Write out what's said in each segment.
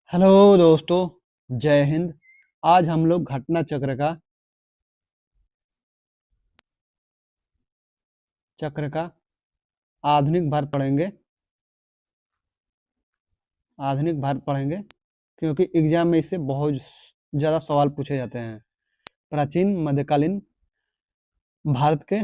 Hello दोस्तों, जय हिंद। आज हम लोग घटना चक्र का आधुनिक भारत पढ़ेंगे। आधुनिक भारत पढ़ेंगे क्योंकि एग्जाम में इससे बहुत ज़्यादा सवाल पूछे जाते हैं। प्राचीन मध्यकालीन भारत के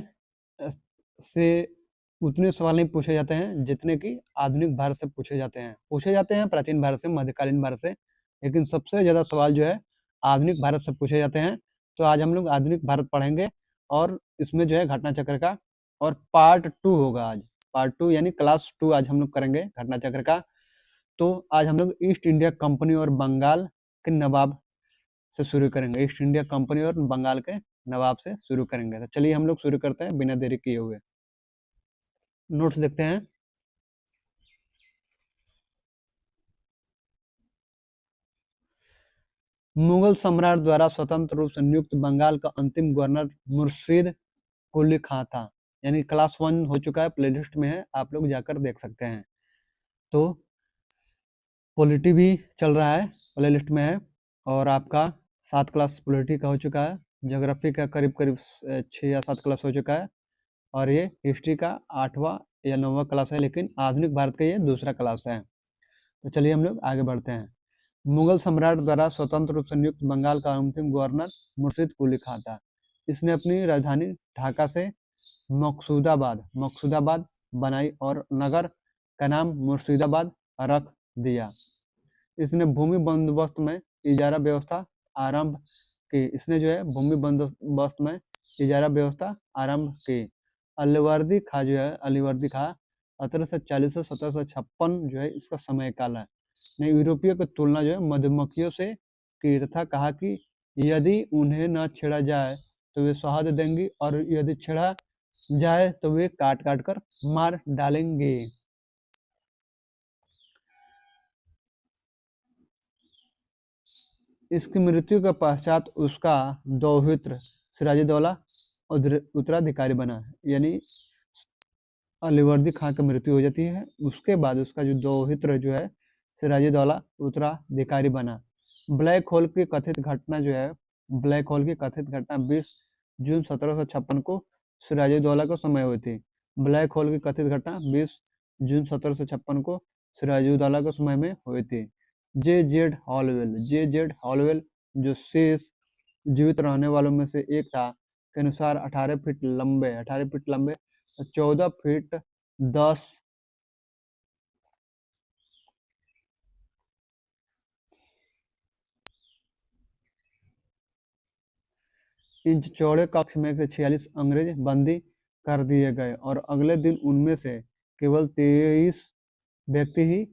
से उतने सवाल नहीं पूछे जाते हैं जितने कि आधुनिक भारत से पूछे जाते हैं प्राचीन भारत से, मध्यकालीन भारत से, लेकिन सबसे ज़्यादा सवाल जो है आधुनिक भारत से पूछे जाते हैं। तो आज हम लोग आधुनिक भारत पढ़ेंगे और इसमें जो है घटना चक्र का और पार्ट 2 होगा। आज पार्ट 2 यानी क्लास 2 आज हम लोग करेंगे घटना चक्र का। तो आज हम लोग ईस्ट इंडिया कंपनी और बंगाल के नवाब से शुरू करेंगे। ईस्ट इंडिया कंपनी और बंगाल के नवाब से शुरू करेंगे। तो चलिए हम लोग शुरू करते हैं बिना देरी किए हुए। नोट्स देखते हैं। मुगल सम्राट द्वारा स्वतंत्र रूप से नियुक्त बंगाल का अंतिम गवर्नर मुर्शीद कुली खां था। यानी क्लास 1 हो चुका है, प्लेलिस्ट में है, आप लोग जाकर देख सकते हैं। तो पॉलिटी भी चल रहा है, प्लेलिस्ट में है। और आपका 7 क्लास पॉलिटी का हो चुका है। ज्योग्राफी का करीब करीब 6 या 7 क्लास हो चुका है। और ये हिस्ट्री का 8वां या 9वां क्लास है, लेकिन आधुनिक भारत का ये दूसरा क्लास है। तो चलिए हम लोग आगे बढ़ते हैं। मुगल सम्राट द्वारा स्वतंत्र रूप से नियुक्त बंगाल का अंतिम गवर्नर मुर्शीद कुली खां था। इसने अपनी राजधानी ढाका से मकसूदाबाद बनाई और नगर का नाम मुर्शिदाबाद रख दिया। इसने भूमि बंदोबस्त में इजारा व्यवस्था आरंभ की। इसने जो है भूमि बंदोबस्त में इजारा व्यवस्था आरंभ की। अलीवर्दी खां 1740 से 1756 जो है इसका समय काल है। ने यूरोपियों की तुलना जो है मधुमक्खियों से की तथा कहा कि यदि उन्हें न छेड़ा जाए तो वे शहद देंगी और यदि छेड़ा जाए तो वे काट काट कर मार डालेंगे। इसकी मृत्यु के पश्चात उसका दौहित्र सिराजुद्दौला उत्तराधिकारी बना। यानी अलीवर्दी खां की मृत्यु हो जाती है, उसके बाद उसका जो दौहित्र जो है सिराजुद्दौला उत्तराधिकारी बना। ब्लैक होल की कथित घटना जो है ब्लैक होल की कथित घटना 20 जून 1756 को सिराजुद्दौला को समय हुई थी। ब्लैक होल की कथित घटना 20 जून 1756 को सिराजुद्दौला के समय में हुई थी। जे जेड हॉलवेल जो शेष जीवित रहने वालों में से एक था के अनुसार 18 फीट लंबे 14 फीट 10 इंच चौड़े कक्ष में से 46 अंग्रेज बंदी कर दिए गए और अगले दिन उनमें से केवल 23 व्यक्ति ही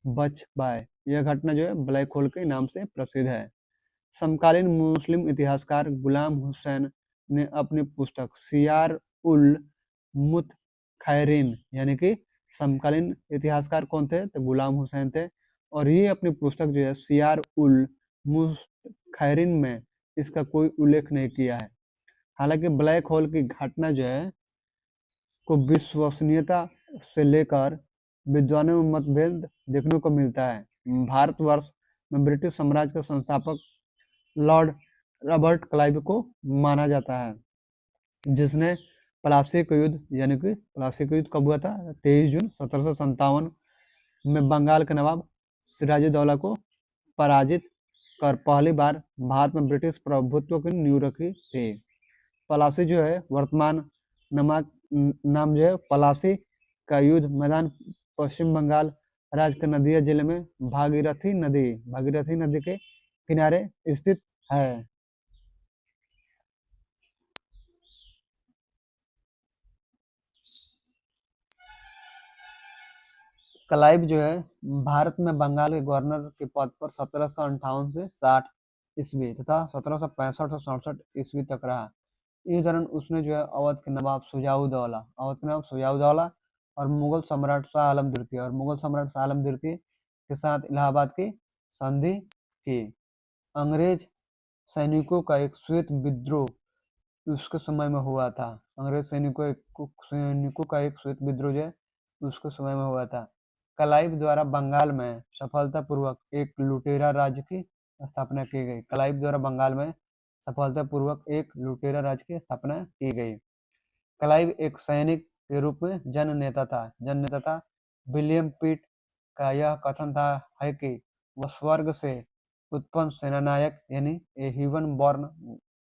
बच पाए। यह घटना जो है ब्लैक होल के नाम से प्रसिद्ध है। समकालीन मुस्लिम इतिहासकार गुलाम हुसैन ने अपनी पुस्तक सियार उल मुतखैरिन, यानी कि समकालीन इतिहासकार कौन थे तो गुलाम हुसैन थे, और ये अपनी पुस्तक जो है सियार उल मुतखैरिन में इसका कोई उल्लेख नहीं किया है। हालांकि ब्लैक होल की घटना जो है को विश्वसनीयता से लेकर विद्वानों में मतभेद देखने को मिलता है। भारतवर्ष में ब्रिटिश साम्राज्य के संस्थापक लॉर्ड रॉबर्ट क्लाइव को माना जाता है, जिसने प्लासी का युद्ध, यानी कि प्लासी का युद्ध कब हुआ था 23 जून 1757 में बंगाल के नवाब सिराजुद्दौला को पराजित कर पहली बार भारत में ब्रिटिश प्रभुत्व की नींव रखी थी। पलासी जो है वर्तमान नाम जो है पलासी का युद्ध मैदान पश्चिम बंगाल राज्य के नदिया जिले में भागीरथी नदी के किनारे स्थित है। क्लाइव जो है भारत में बंगाल के गवर्नर के पद पर 1758 से 60 ईस्वी तथा 1765 से 67 ईस्वी तक रहा। इस दौरान उसने जो है अवध के नवाब शुजाउद्दौला और मुगल सम्राट शाह आलम द्वितीय के साथ इलाहाबाद की संधि की। अंग्रेज सैनिकों का एक श्वेत विद्रोह उसके समय में हुआ था। अंग्रेज सैनिकों का एक श्वेत विद्रोह जो है उसके समय में हुआ था। क्लाइव द्वारा बंगाल में सफलतापूर्वक एक लुटेरा राज्य की स्थापना की गई। क्लाइव द्वारा बंगाल में सफलतापूर्वक एक लुटेरा राज्य की स्थापना की गई। क्लाइव एक सैनिक के रूप में जननेता था। विलियम पिट का यह कथन था है कि वह स्वर्ग से उत्पन्न सेनानायक यानी ए हेवन बॉर्न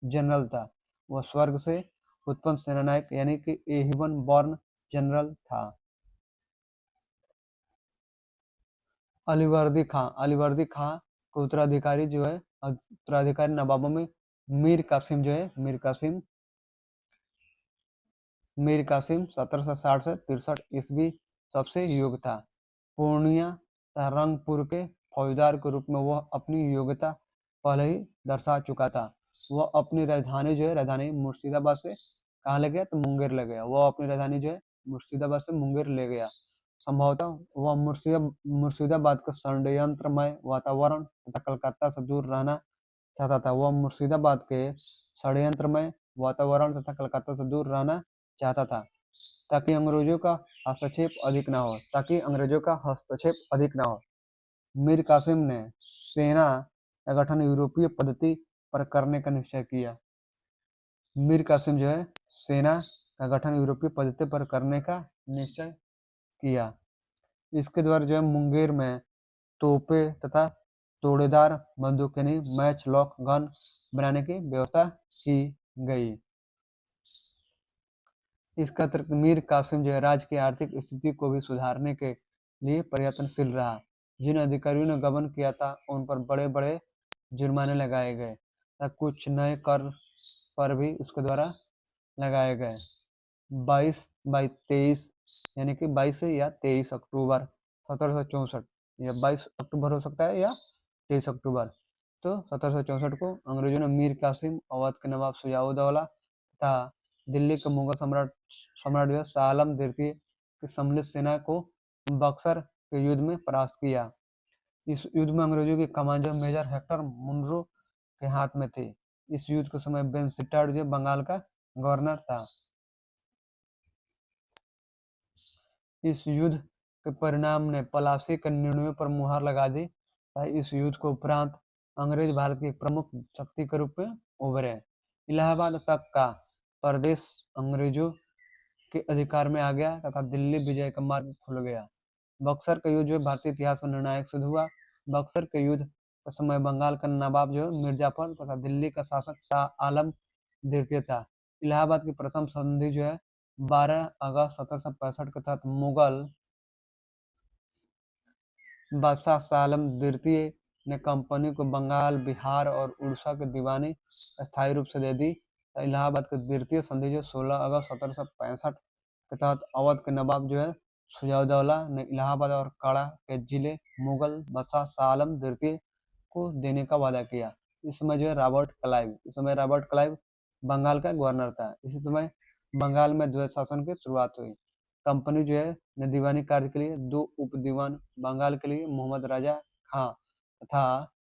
जनरल था। वह स्वर्ग से उत्पन्न सेनानायक यानी कि ए हेवन बॉर्न जनरल था। अलीवर्दी खां को उत्तराधिकारी नवाबों में मीर कासिम 1760 से 63 ईस्वी सबसे योग्य था। पूर्णिया तथा रंगपुर के फौजदार के रूप में वह अपनी योग्यता पहले ही दर्शा चुका था। वह अपनी राजधानी मुर्शिदाबाद से कहाँ ले गया, तो मुंगेर ले गया। वह अपनी राजधानी मुर्शिदाबाद से मुंगेर ले गया। संभवतः वह मुर्शिदाबाद का षड्यंत्रमय वातावरण तथा कलकत्ता से दूर रहना चाहता था। वह मुर्शिदाबाद के षड्यंत्रमय वातावरण तथा कलकत्ता से दूर रहना चाहता था ताकि अंग्रेजों का हस्तक्षेप अधिक ना हो। मीर कासिम ने सेना का गठन यूरोपीय पद्धति पर करने का निश्चय किया। मीर कासिम सेना का गठन यूरोपीय पद्धति पर करने का निश्चय किया। इसके द्वारा मुंगेर में तोपें तथा तोड़ेदार बंदूक यानी मैच लॉक गन बनाने की व्यवस्था की गई। इसका अतिरिक्त मीर कासिम राज्य की आर्थिक स्थिति को भी सुधारने के लिए प्रयत्नशील रहा। जिन अधिकारियों ने गबन किया था उन पर बड़े बड़े जुर्माने लगाए गए तथा कुछ नए कर पर भी उसके द्वारा लगाए गए। 22 यानी कि 22 या 23 अक्टूबर 1764 या 22 अक्टूबर हो सकता है या 23 अक्टूबर, तो 1764 को अंग्रेजों ने मीर कासिम, अवध के नवाब शुजाउद्दौला तथा दिल्ली के मुगल सम्राट शाह आलम द्वितीय की सम्मिलित सेना को बक्सर के युद्ध में परास्त किया। इस युद्ध में अंग्रेजों की कमान मेजर हेक्टर मुनरो के हाथ में थी। इस युद्ध के समय बेनसीटार्ड बंगाल का गवर्नर था। इस युद्ध के परिणाम ने प्लासी के निर्णयों पर मुहर लगा दी। इस युद्ध के उपरांत अंग्रेज भारत की प्रमुख शक्ति के रूप में उभरे। इलाहाबाद तक का प्रदेश अंग्रेजों के अधिकार में आ गया तथा दिल्ली विजय का मार्ग खुल गया। बक्सर का युद्ध भारतीय इतिहास में निर्णायक सिद्ध हुआ। बक्सर के युद्ध के समय बंगाल का नवाब मिर्जाफर तथा दिल्ली का शासक शाह आलम द्वितीय था। इलाहाबाद की प्रथम संधि 12 अगस्त 1765 के तहत मुगल बादशाह शाह आलम द्वितीय ने कंपनी को बंगाल, बिहार और उड़ीसा की दीवानी स्थायी रूप से दे दी। इलाहाबाद की द्वितीय संधि 16 अगस्त 1765 के तहत अवध के नवाब शुजाउद्दौला ने इलाहाबाद और काड़ा के जिले मुगल बादशाह शाह आलम द्वितीय को देने का वादा किया। इस समय रॉबर्ट क्लाइव बंगाल का गवर्नर था। इसी समय बंगाल में द्वैत शासन की शुरुआत हुई। कंपनी ने दीवानी कार्य के लिए 2 उप दीवान बंगाल के लिए मोहम्मद राजा खां तथा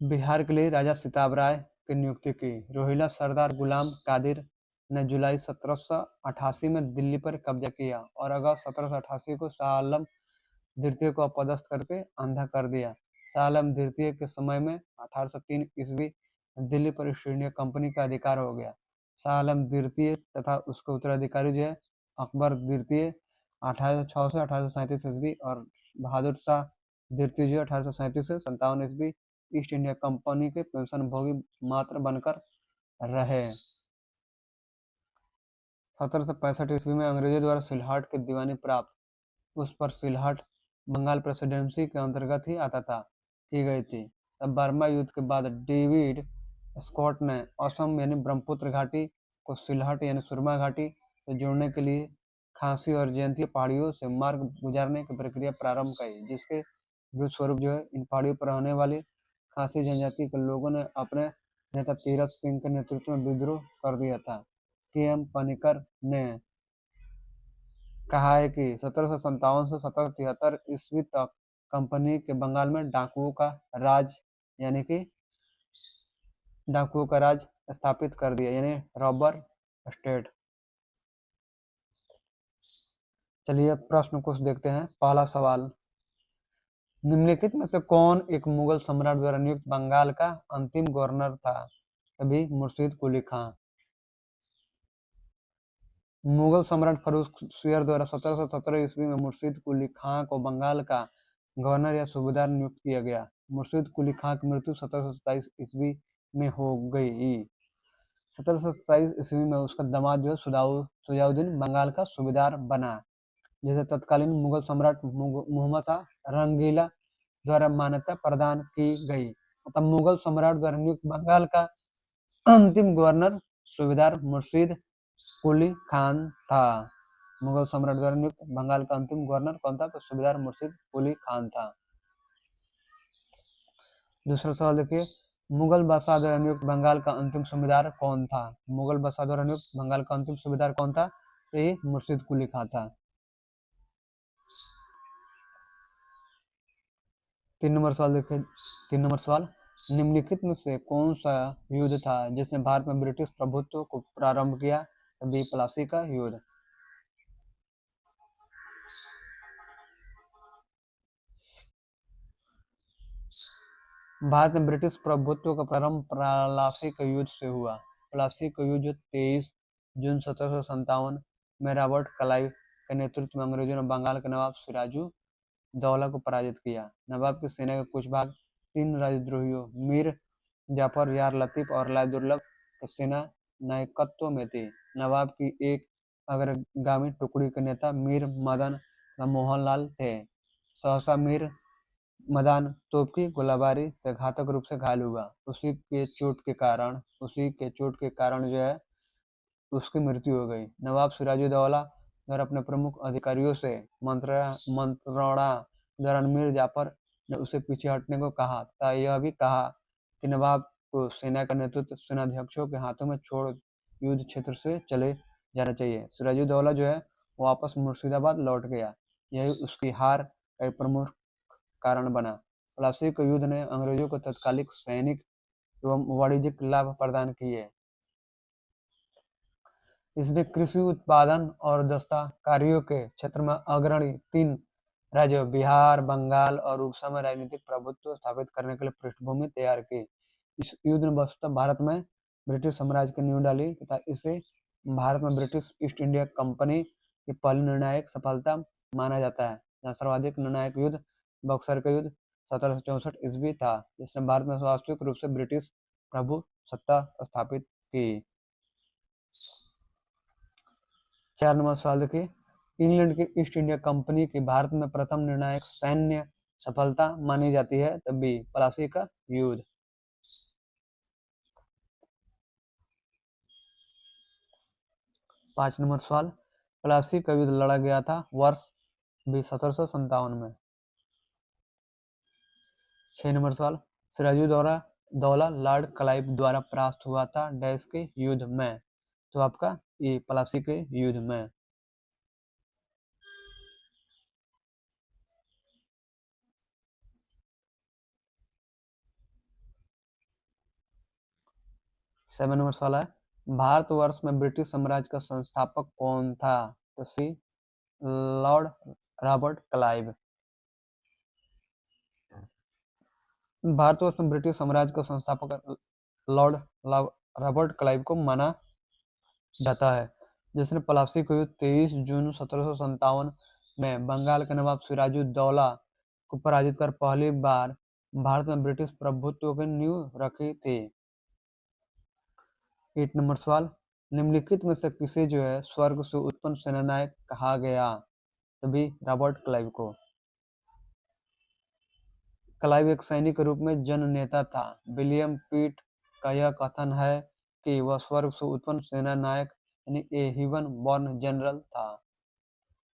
बिहार के लिए राजा सिताब राय की नियुक्ति की। रोहिला सरदार गुलाम कादिर ने जुलाई 1788 में दिल्ली पर कब्जा किया और अगस्त 1788 को शाह आलम द्वितीय को अपदस्थ करके अंधा कर दिया। शाह आलम द्वितीय के समय में 1803 ईस्वी दिल्ली पर ईस्ट इंडिया कंपनी का अधिकार हो गया। शाह आलम द्वितीय तथा उसके उत्तराधिकारी अकबर द्वितीय 1806 से 1837 ईस्वी और बहादुर शाह द्वितीय 1837 से 57 ईस्वी ईस्ट इंडिया कंपनी के पेंशन भोगी मात्र बनकर रहे। 1765 ईस्वी में अंग्रेजों द्वारा सिलहट की दीवानी प्राप्त, उस पर सिलहट बंगाल प्रेसिडेंसी के अंतर्गत ही आता था, की गई थी। तब बर्मा युद्ध के बाद डेविड स्कॉट ने असम यानी ब्रह्मपुत्र घाटी को सिलहट यानी सुरमा घाटी से जोड़ने के लिए खासी और जयंती पहाड़ियों से मार्ग गुजारने की प्रक्रिया प्रारंभ की, जिसके फलस्वरूप इन पहाड़ियों पर रहने वाली खासी जनजाति के लोगों ने अपने नेता तीरथ सिंह के नेतृत्व में विद्रोह कर दिया था। के.एम. पनिकर ने कहा है कि 1757 से 1773 ईस्वी तक कंपनी के बंगाल में डाकुओं का राज स्थापित कर दिया, यानी रॉबर स्टेट। चलिए प्रश्न कुछ देखते हैं। पहला सवाल, निम्नलिखित में से कौन एक मुगल सम्राट द्वारा नियुक्त बंगाल का अंतिम गवर्नर था? अभी मुर्शीद कुली खां। मुगल सम्राट फर्रुखसियर द्वारा 1717 ईस्वी में मुर्शीद कुली खां को बंगाल का गवर्नर या सूबेदार नियुक्त किया गया। मुर्शीद कुली खां की मृत्यु 1727 ईस्वी में हो गई। 1727 ईस्वी में उसका दामाद जो है सुजाउद्दीन बंगाल का सूबेदार बना, जिसे तत्कालीन मुगल सम्राट मोहम्मद शाह रंगीला द्वारा मान्यता प्रदान की गई। मतलब मुगल सम्राट द्वारा नियुक्त बंगाल का अंतिम गवर्नर सूबेदार मुर्शीद कुली खान था। मुगल सम्राट द्वारा नियुक्त बंगाल का अंतिम गवर्नर कौन था? तो सूबेदार मुर्शीद कुली खान था। दूसरा सवाल देखिए, मुगल बादशाह द्वारा नियुक्त बंगाल का अंतिम सूबेदार कौन था? मुगल बादशाह द्वारा नियुक्त बंगाल का अंतिम सूबेदार कौन था? तो ये मुर्शीद कुली खान था। 3 नंबर सवाल देखिए। 3 नंबर सवाल, निम्नलिखित में से कौन सा युद्ध था जिसने भारत में ब्रिटिश प्रभुत्व को प्रारंभ किया? बी प्लासी का युद्ध। भारत में ब्रिटिश प्रभुत्व का प्रारंभ प्लासी के युद्ध से हुआ। प्लासी का युद्ध 23 जून 1757 में रॉबर्ट क्लाइव के नेतृत्व में अंग्रेजों ने बंगाल के नवाब सिराजू दौला को पराजित किया। नवाब की सेना के कुछ भाग 3 राजद्रोहियों मीर जाफर, यार लतीफ और लाल दुर्लभ की सेना नायकत्व में थी। नवाब की एक अग्रगामी टुकड़ी के नेता मीर मदन मोहनलाल थे। सहसा मीर मदान तोप की गोलाबारी से घातक रूप से घायल हुआ। उसी के चोट के कारण जो है उसकी मृत्यु हो गई। नवाब सिराजुद्दौला द्वारा अपने प्रमुख अधिकारियों से मंत्रणा दौरान मीर जाफर ने उसे पीछे हटने को कहा तथा यह भी कहा कि नवाब को सेना का नेतृत्व सेनाध्यक्षों के हाथों में छोड़ युद्ध क्षेत्र से चले जाना चाहिए। सिराजुद्दौला जो है वापस मुर्शिदाबाद लौट गया। यही उसकी हार का एक प्रमुख कारण बना। प्लासी के युद्ध ने अंग्रेजों को तत्कालिक सैनिक एवं वाणिज्यिक लाभ प्रदान किए। इसने कृषि उत्पादन और दस्तकारियों के क्षेत्र में अग्रणी 3 राज्यों बिहार, बंगाल और उड़ीसा में राजनीतिक प्रभुत्व स्थापित करने के लिए पृष्ठभूमि तैयार की। इस युद्ध ने वस्तुतः भारत में ब्रिटिश साम्राज्य की नींव डाली तथा इसे भारत में ब्रिटिश ईस्ट इंडिया कंपनी की पहली निर्णायक सफलता माना जाता है, जहाँ सर्वाधिक निर्णायक युद्ध बक्सर का युद्ध 1764 ईस्वी था, जिसने भारत में वास्तविक रूप से ब्रिटिश प्रभु सत्ता स्थापित की। 4 नंबर सवाल देखिए, इंग्लैंड की ईस्ट इंडिया कंपनी की भारत में प्रथम निर्णायक सैन्य सफलता मानी जाती है? तब भी प्लासी का युद्ध। 5 नंबर सवाल, प्लासी का युद्ध लड़ा गया था वर्ष भी 1757 में। 6 नंबर सवाल, सिराजुद्दौला लॉर्ड क्लाइव द्वारा परास्त हुआ था डैश के युद्ध में? तो आपका ये प्लासी के युद्ध में। 7 नंबर सवाल है, भारतवर्ष में ब्रिटिश साम्राज्य का संस्थापक कौन था? तो सी लॉर्ड रॉबर्ट क्लाइव। भारतवर्ष में ब्रिटिश साम्राज्य का संस्थापक लॉर्ड रॉबर्ट क्लाइव को माना जाता है, जिसने प्लासी को युद्ध 23 जून 1757 में बंगाल के नवाब सिराजुद्दौला को पराजित कर पहली बार भारत में ब्रिटिश प्रभुत्व की नींव रखी थी। 8 नंबर सवाल, निम्नलिखित में से किसे जो है स्वर्ग से उत्पन्न सेनानायक कहा गया? तभी रॉबर्ट क्लाइव को। क्लाइव एक सैनिक के रूप में जननेता था। विलियम पिट का यह कथन है कि वह स्वर्ग से उत्पन्न सेनानायक यानी ए हेवन बॉर्न जनरल था।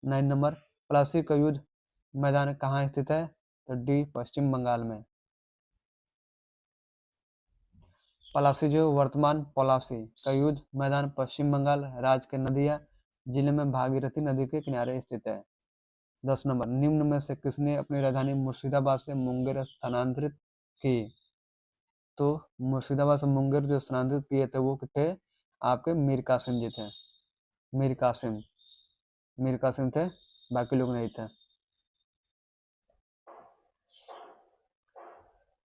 9 नंबर, प्लासी का युद्ध मैदान कहाँ स्थित है? तो डी पश्चिम बंगाल में। पलासी जो वर्तमान पलासी का युद्ध मैदान पश्चिम बंगाल राज्य के नदिया जिले में भागीरथी नदी के किनारे स्थित है। 10 नंबर, निम्न में से किसने अपनी राजधानी मुर्शिदाबाद से मुंगेर स्थानांतरित की? तो मुर्शिदाबाद से मुंगेर जो स्थानांतरित किए थे वो थे आपके मीर कासिम जी थे। मीर कासिम थे, बाकी लोग नहीं थे।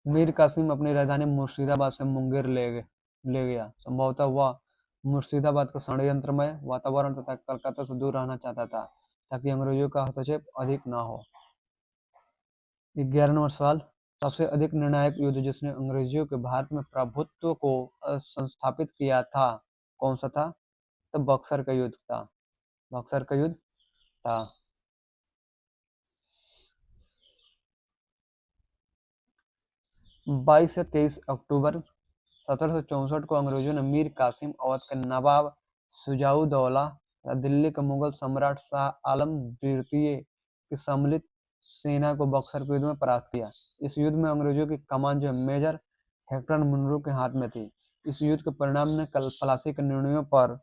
मीर कासिम अपनी राजधानी मुर्शिदाबाद से मुंगेर ले गया। संभवतः वह मुर्शिदाबाद का षड्यंत्रमय वातावरण तथा कलकत्ता से दूर रहना चाहता था ताकि अंग्रेजों का हस्तक्षेप अधिक न हो। 11 नंबर सवाल, सबसे अधिक निर्णायक युद्ध जिसने अंग्रेजों के भारत में प्रभुत्व को संस्थापित किया था, कौन सा था? तो बक्सर का युद्ध था। बक्सर का युद्ध था। 22 से 23 अक्टूबर 1764 को अंग्रेजों ने मीर कासिम, अवध के नवाब शुजाउद्दौला तथा दिल्ली के मुगल सम्राट शाह आलम द्वितीय की सम्मिलित सेना को बक्सर के युद्ध में परास्त किया। इस युद्ध में अंग्रेजों की कमान जो मेजर हेक्टर मुनरो के हाथ में थी। इस युद्ध के परिणाम ने प्लासी के निर्णयों पर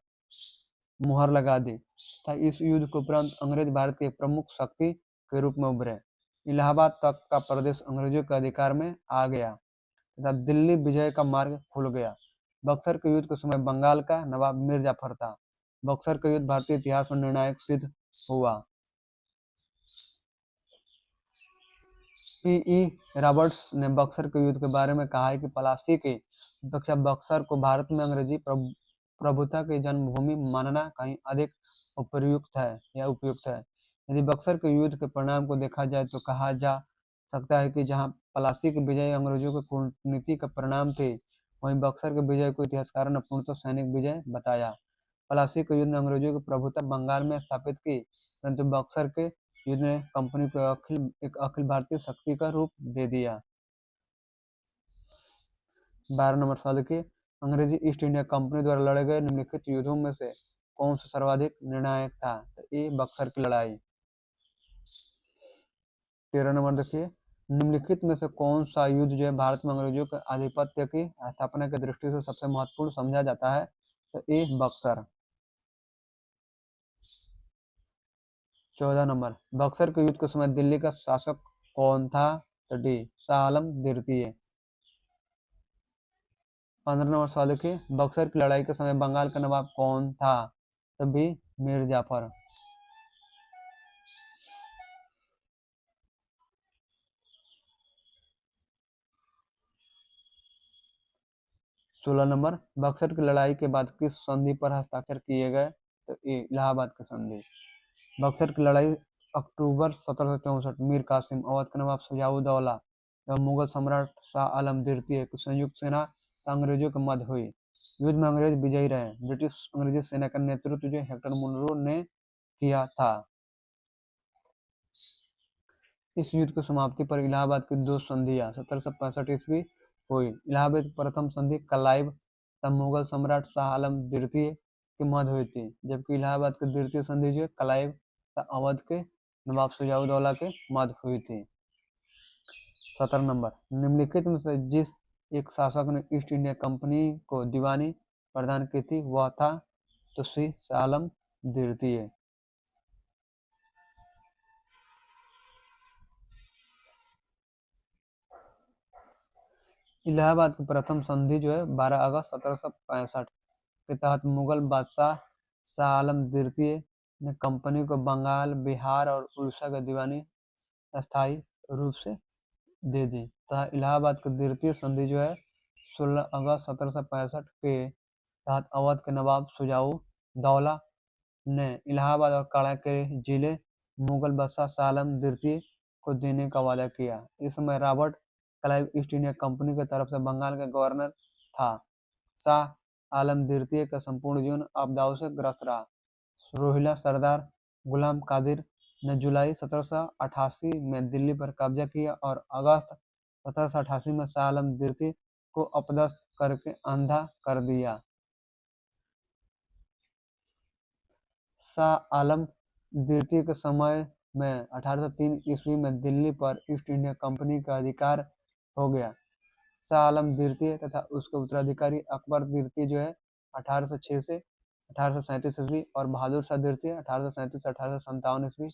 मुहर लगा दी तथा इस युद्ध के उपरांत अंग्रेज भारत की एक प्रमुख शक्ति के रूप में उभरे। इलाहाबाद तक का प्रदेश अंग्रेजों के अधिकार में आ गया तथा दिल्ली विजय का मार्ग खुल गया। बक्सर के युद्ध के समय बंगाल का नवाब मीर जाफर था। बक्सर का युद्ध भारतीय इतिहास में निर्णायक सिद्ध हुआ। पी.ई. रॉबर्ट्स ने बक्सर के युद्ध के बारे में कहा है कि प्लासी की अपेक्षा बक्सर को भारत में अंग्रेजी प्रभुता की जन्मभूमि मानना कहीं अधिक उपयुक्त है। यदि बक्सर के युद्ध के परिणाम को देखा जाए तो कहा जा सकता है कि जहां प्लासी की विजय अंग्रेजों की कूटनीति का परिणाम थी, वहीं बक्सर के विजय को इतिहासकारों ने पूर्णतः सैनिक विजय बताया। प्लासी के युद्ध ने अंग्रेजों की प्रभुता बंगाल में स्थापित की, परंतु बक्सर के युद्ध ने कंपनी को एक अखिल भारतीय शक्ति का रूप दे दिया। 12 नंबर सवाल देखिए, अंग्रेजी ईस्ट इंडिया कंपनी द्वारा लड़े गए निम्नलिखित युद्धों में से कौन सा सर्वाधिक निर्णायक था? तो ए बक्सर की लड़ाई। 13 नंबर देखिए, निम्नलिखित में से कौन सा युद्ध जो है भारत में अंग्रेजों के आधिपत्य की स्थापना की दृष्टि से सबसे महत्वपूर्ण समझा जाता है? तो ए बक्सर। 14 नंबर, बक्सर के युद्ध के समय दिल्ली का शासक कौन था? तो डी शाह आलम द्वितीय। 15 नंबर सवाल देखिए, बक्सर की लड़ाई के समय बंगाल का नवाब कौन था? तो बी मीर जाफर। 16 नंबर, बक्सर की लड़ाई के बाद किस संधि पर हस्ताक्षर किए गए? तो ए इलाहाबाद की संधि। बक्सर की लड़ाई अक्टूबर 1764 मीर कासिम, अवध के नवाब शुजाउद्दौला एवं मुगल सम्राट शाह आलम द्वितीय की संयुक्त सेना अंग्रेजों के मध्य हुई। युद्ध में अंग्रेज विजयी रहे। ब्रिटिश अंग्रेजी सेना का नेतृत्व जो हेक्टर मुनरो ने किया था। इस युद्ध की समाप्ति पर इलाहाबाद की दो संधियां 1765 ईस्वी हुई। इलाहाबाद की प्रथम संधि क्लाइव तथा मुगल सम्राट शाह आलम द्वितीय के मध्य हुई थी, जबकि इलाहाबाद की द्वितीय संधि जो क्लाइव तथा अवध के नवाब शुजाउद्दौला के मध्य हुई थी। 17 नंबर, निम्नलिखित में से जिस एक शासक ने ईस्ट इंडिया कंपनी को दीवानी प्रदान की थी वह था? तो सी शाह आलम द्वितीय। इलाहाबाद की प्रथम संधि जो है 12 अगस्त 1765 के तहत मुगल बादशाह शाह आलम द्वितीय ने कंपनी को बंगाल, बिहार और उड़ीसा की दीवानी अस्थायी रूप से दे दी तथा इलाहाबाद की द्वितीय संधि जो है 16 अगस्त 1765 के तहत अवध के नवाब शुजाउद्दौला ने इलाहाबाद और काड़ा के जिले मुगल बादशाह शाह आलम द्वितीय को देने का वादा किया। इस समय Robert Clive east India company की तरफ से बंगाल का गवर्नर था। शाह आलम द्वितीय का संपूर्ण जीवन आपदाओं से ग्रस्त रहा। रोहिला सरदार गुलाम कादिर ने जुलाई 1788 में दिल्ली पर कब्जा किया और अगस्त 1788 में शाह आलम द्वितीय को अपदस्थ करके अंधा कर दिया। शाह आलम द्वितीय के समय में 1803 ईस्वी में दिल्ली पर ईस्ट इंडिया कंपनी का अधिकार हो गया। शाह आलम द्वितीय तथा उसके उत्तराधिकारी अकबर द्वितीय जो है 1806 से 1837 ईस्वी और बहादुर शाह द्वितीय 1837 से 1857 ईस्वी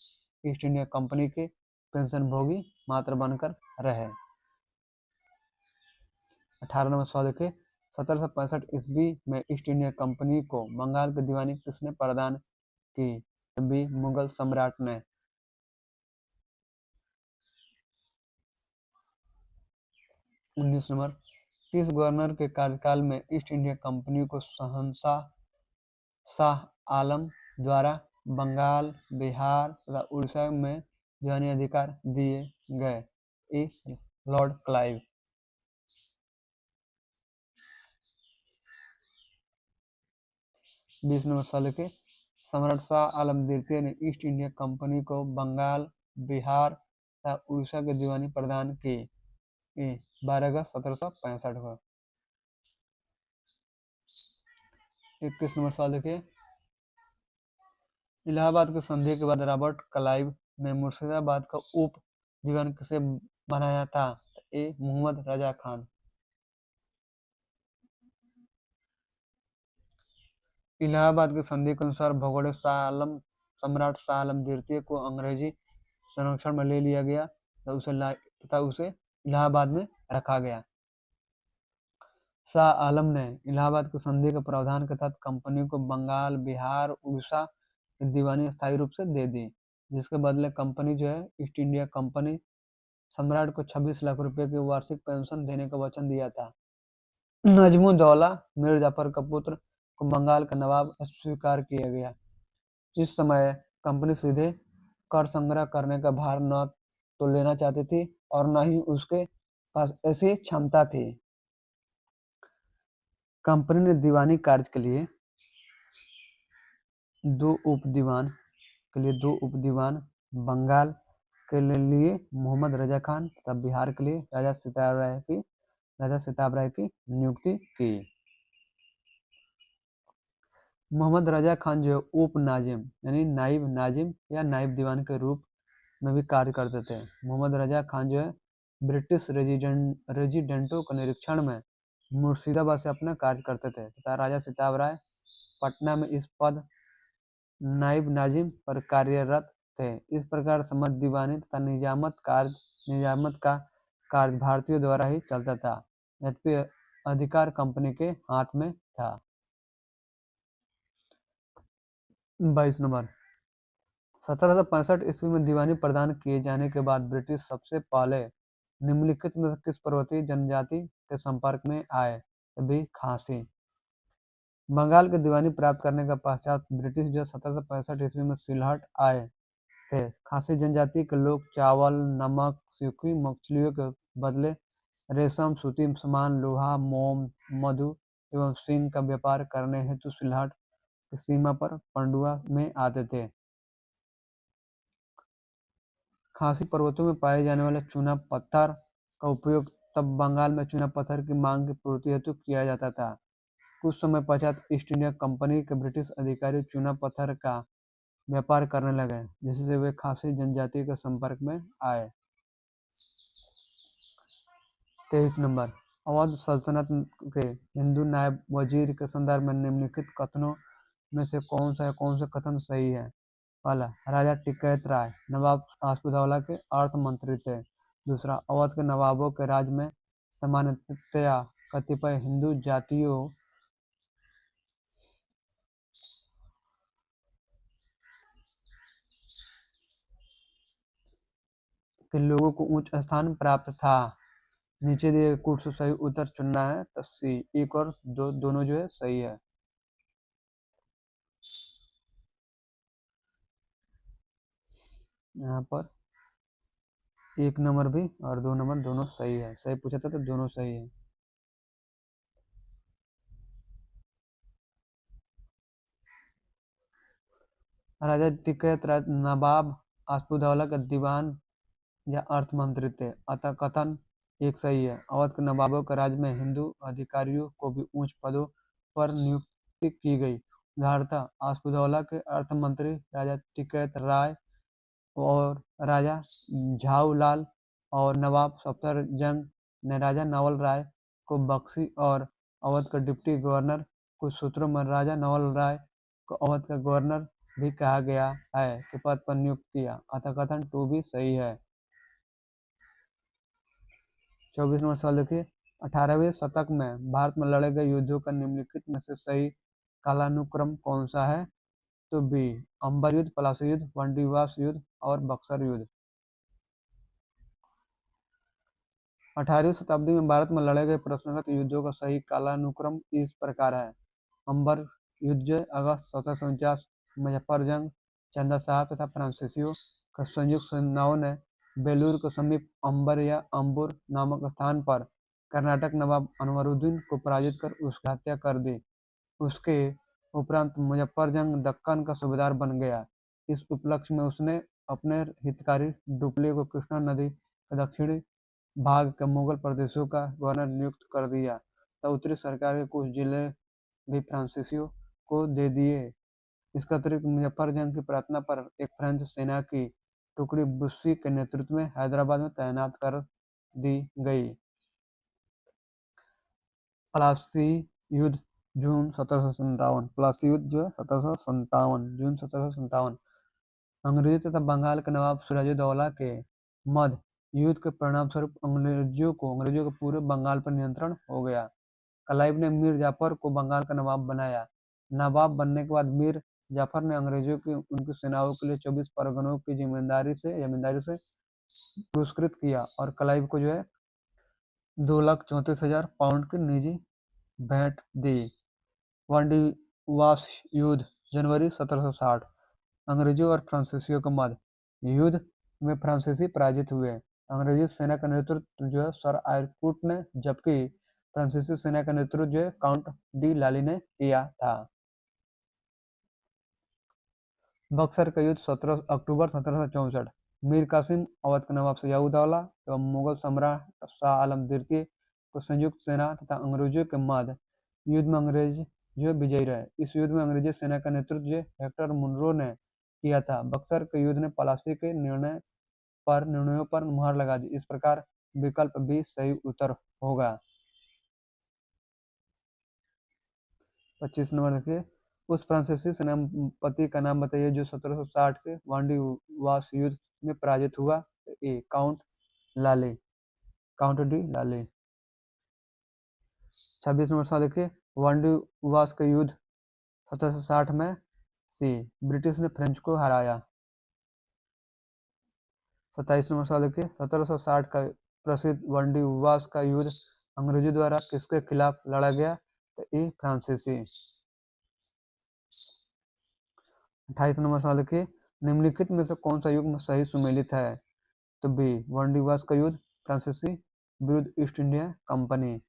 ईस्ट इंडिया कंपनी के पेंशन भोगी मात्र बनकर रहे। 18 नंबर सवाल देखिए, 1765 ईस्वी में ईस्ट इंडिया कंपनी को बंगाल की दीवानी किसने प्रदान की? भी मुगल सम्राट ने। 19 नंबर, किस गवर्नर के कार्यकाल में ईस्ट इंडिया कंपनी को शहंशाह शाह आलम द्वारा बंगाल, बिहार तथा उड़ीसा में दीवानी अधिकार दिए गए? ए लॉर्ड क्लाइव। 20 नंबर सवाल के, सम्राट शाह आलम द्वितीय ने ईस्ट इंडिया कंपनी को बंगाल, बिहार तथा उड़ीसा की दीवानी प्रदान की? 12 अगस्त 1765 को। 21 नंबर सवाल देखिए, इलाहाबाद की संधि के बाद रॉबर्ट क्लाइव ने मुर्शिदाबाद का उप दीवान किसे बनाया था? ए मोहम्मद रजा खान। इलाहाबाद की संधि के अनुसार भगोड़े सम्राट शाह आलम द्वितीय को अंग्रेजी संरक्षण में ले लिया गया तथा उसे इलाहाबाद में रखा गया। शाह आलम ने इलाहाबाद की संधि के प्रावधान के तहत कंपनी को बंगाल, बिहार, उड़ीसा की दीवानी स्थायी रूप से दे दी, जिसके बदले कंपनी जो है ईस्ट इंडिया कंपनी सम्राट को 26 लाख रुपए की वार्षिक पेंशन देने का वचन दिया था। नजमुद्दौला मीर जाफर का पुत्र को बंगाल का नवाब स्वीकार किया गया। इस समय कंपनी सीधे कर संग्रह करने का भार न तो लेना चाहती थी और न ही उसके पास ऐसी क्षमता थी। कंपनी ने दीवानी कार्य के लिए दो उप दीवान बंगाल के लिए मोहम्मद रजा खान तथा बिहार के लिए राजा सिताब राय की नियुक्ति की। मोहम्मद रजा खान जो उप नाजिम यानी नाइब नाजिम या नाइब दीवान के रूप में भी कार्य करते थे। मोहम्मद रजा खान जो है ब्रिटिश रेजिडेंटों के निरीक्षण में मुर्शिदाबाद से अपना कार्य करते थे तथा राजा सिताब राय पटना में इस पद नाइब नाजिम पर कार्यरत थे। इस प्रकार समझ दीवानी तथा निजामत का कार्य भारतीयों द्वारा ही चलता था, यद्यपि अधिकार कंपनी के हाथ में था। 22 नंबर, 1765 ईस्वी में दीवानी प्रदान किए जाने के बाद ब्रिटिश सबसे पहले निम्नलिखित में किस पर्वतीय जनजाति के संपर्क में आए? भी खासी। बंगाल की दीवानी प्राप्त करने के पश्चात ब्रिटिश जो 1765 ईस्वी में सिलहट आए थे। खासी जनजाति के लोग चावल, नमक, सूखी मछलियों के बदले रेशम, सूती सामान, लोहा, मोम, मधु एवं सींग का व्यापार करने हेतु सिलहट की सीमा पर पंडुआ में आते थे। खासी पर्वतों में पाए जाने वाले चूना पत्थर का उपयोग तब बंगाल में चूना पत्थर की मांग की पूर्ति हेतु किया जाता था। कुछ समय पश्चात ईस्ट इंडिया कंपनी के ब्रिटिश अधिकारी चूना पत्थर का व्यापार करने लगे, जिससे वे खासी जनजाति के संपर्क में आए। 23 नंबर, अवध सल्तनत के हिंदू नायब वजीर के संदर्भ में निम्नलिखित कथनों में से कौन सा कथन सही है? पहला, राजा टिकैत राय नवाब आसफाउद्दौला के अर्थ मंत्री थे। दूसरा, अवध के नवाबों के राज में सामान्यतया कतिपय हिंदू जातियों के लोगों को उच्च स्थान प्राप्त था। नीचे दिए कूट से सही उत्तर चुनना है, तो सी, एक और दो दोनों जो है सही है। यहाँ पर 1 नंबर भी और 2 नंबर दोनों सही है। सही पूछा था तो दोनों सही है। राजा टिकैत राय नवाब आसफाउद्दौला के दीवान या अर्थ मंत्री थे, अतः कथन एक सही है। अवध के नवाबों के राज में हिंदू अधिकारियों को भी उच्च पदों पर नियुक्ति की गई। उदाहरणतः आसफाउद्दौला के अर्थ मंत्री राजा टिकैत राय और राजा झाऊलाल और नवाब सफदरजंग ने राजा नवल राय को बख्शी और अवध का डिप्टी गवर्नर। कुछ सूत्रों में राजा नवल राय को अवध का गवर्नर भी कहा गया है के पद पर नियुक्त किया, अतः कथन 2 भी सही है। 24 नंबर सवाल देखिए, 18वीं शतक में भारत में लड़े गए युद्धों का निम्नलिखित में से सही कालानुक्रम कौन सा है? तो बी अंबर युद्ध, पलासी युद्ध, वनडीवास युद्ध और बक्सर युद्ध। 18वीं शताब्दी में भारत में लड़े गए प्रश्नगत युद्धों का सही कालानुक्रम इस प्रकार है। अंबर युद्ध अगस्त 1749, मुजफ्फर जंग, चंदा साहब तथा फ्रांसीसियों का संयुक्त सेनाओं ने बेलूर के समीप अंबर या अंबुर नामक स्थान पर कर्नाटक नवाब अनवरुद्दीन को पराजित कर उसकी हत्या कर दी। उसके उपरांत मुजफ्फर जंग दक्कन का सूबेदार बन गया। इस उपलक्ष्य में उसने अपने हितकारी डुप्ले को कृष्णा नदी के दक्षिणी भाग के मुगल प्रदेशों का गवर्नर नियुक्त कर दिया तथा उत्तरी सरकार के कुछ जिले भी फ्रांसीसियों को दे दिए। इसके अतिरिक्त मुजफ्फर जंग की प्रार्थना पर एक फ्रेंच सेना की टुकड़ी बुस्सी के नेतृत्व में हैदराबाद में तैनात कर दी गई। प्लासी युद्ध जून 1757। प्लासी युद्ध जो है 1757 जून 1757 अंग्रेजी तथा बंगाल के नवाब सिराजुद्दौला के मध्य युद्ध के परिणामस्वरूप अंग्रेजों को पूरे बंगाल पर नियंत्रण हो गया। क्लाइव ने मीर जाफर को बंगाल का नवाब बनाया। नवाब बनने के बाद मीर जाफर ने अंग्रेजों की उनकी सेनाओं के लिए 24 परगनों की जमींदारी से पुरस्कृत किया और क्लाइव को जो है 2,34,000 पाउंड की निजी भेंट दी। वनडीवास युद्ध जनवरी 1760 अंग्रेजों और फ्रांसीसियों के मध्य युद्ध में फ्रांसीसी पराजित हुए। अंग्रेजी सेना का नेतृत्व जो है सर आयरकूट ने, जबकि फ्रांसीसी सेना का नेतृत्व जो है काउंट डी लाली ने किया था। बक्सर का युद्ध 17 अक्टूबर 1764 मीर कासिम, अवध के नवाब सिराजुद्दौला एवं मुगल सम्राट शाह आलम द्वितीय को संयुक्त सेना तथा अंग्रेजों के मध्य युद्ध में अंग्रेज जो विजयी रहे। इस युद्ध में अंग्रेजी सेना का नेतृत्व जो हेक्टर मुनरो ने किया था। बक्सर के युद्ध ने प्लासी के निर्णयों पर मुहर लगा दी। इस प्रकार विकल्प बी सही उत्तर होगा। 25 नंबर देखिए, उस फ्रांसीसी सेनापति का नाम बताइए जो 1760 के वनडीवास युद्ध में पराजित हुआ। ए काउंट डी लाले। 26 नंबर सवाल देखिए, वनडीवास का युद्ध 1760 में सी ब्रिटिश ने फ्रेंच को हराया। 27 नंबर सवाल देखिए, 1760 का प्रसिद्ध वनडीवास का युद्ध अंग्रेजों द्वारा किसके खिलाफ लड़ा गया? तो ए फ्रांसीसी। 28 नंबर सवाल देखिए, निम्नलिखित में से कौन सा युग्म सही सुमेलित है? तो बी वनडीवास का युद्ध फ्रांसीसी विरुद्ध ईस्ट इंडिया कंपनी।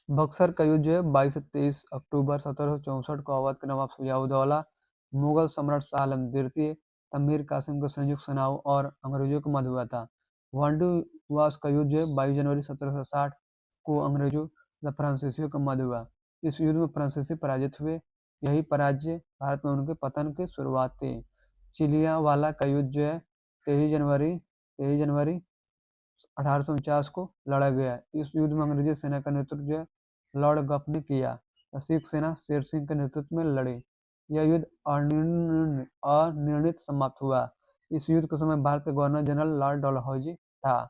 बक्सर का युद्ध जो है 22 से 23 अक्टूबर 1764 को अवध के नवाब सिराजुद्दौला, मुगल सम्राट शाह आलम द्वितीय, मीर कासिम के संयुक्त सेनाओं और अंग्रेजों के मध्य हुआ था। वनडीवास का युद्ध जो है 22 जनवरी 1760 को अंग्रेजों तथा फ्रांसीसियों के मध्य हुआ। इस युद्ध में फ्रांसीसी पराजित हुए। यही पराजय भारत में उनके पतन की शुरुआत थी। चिलियावाला का युद्ध जो है 23 जनवरी 1849 को लड़ा गया। इस युद्ध में अंग्रेजी सेना का नेतृत्व जो है लॉर्ड गफ ने किया। सिख सेना शेर सिंह के नेतृत्व में लड़ी। यह युद्ध अनिर्णित समाप्त हुआ। इस युद्ध के समय भारत के गवर्नर जनरल लॉर्ड डलहौजी था।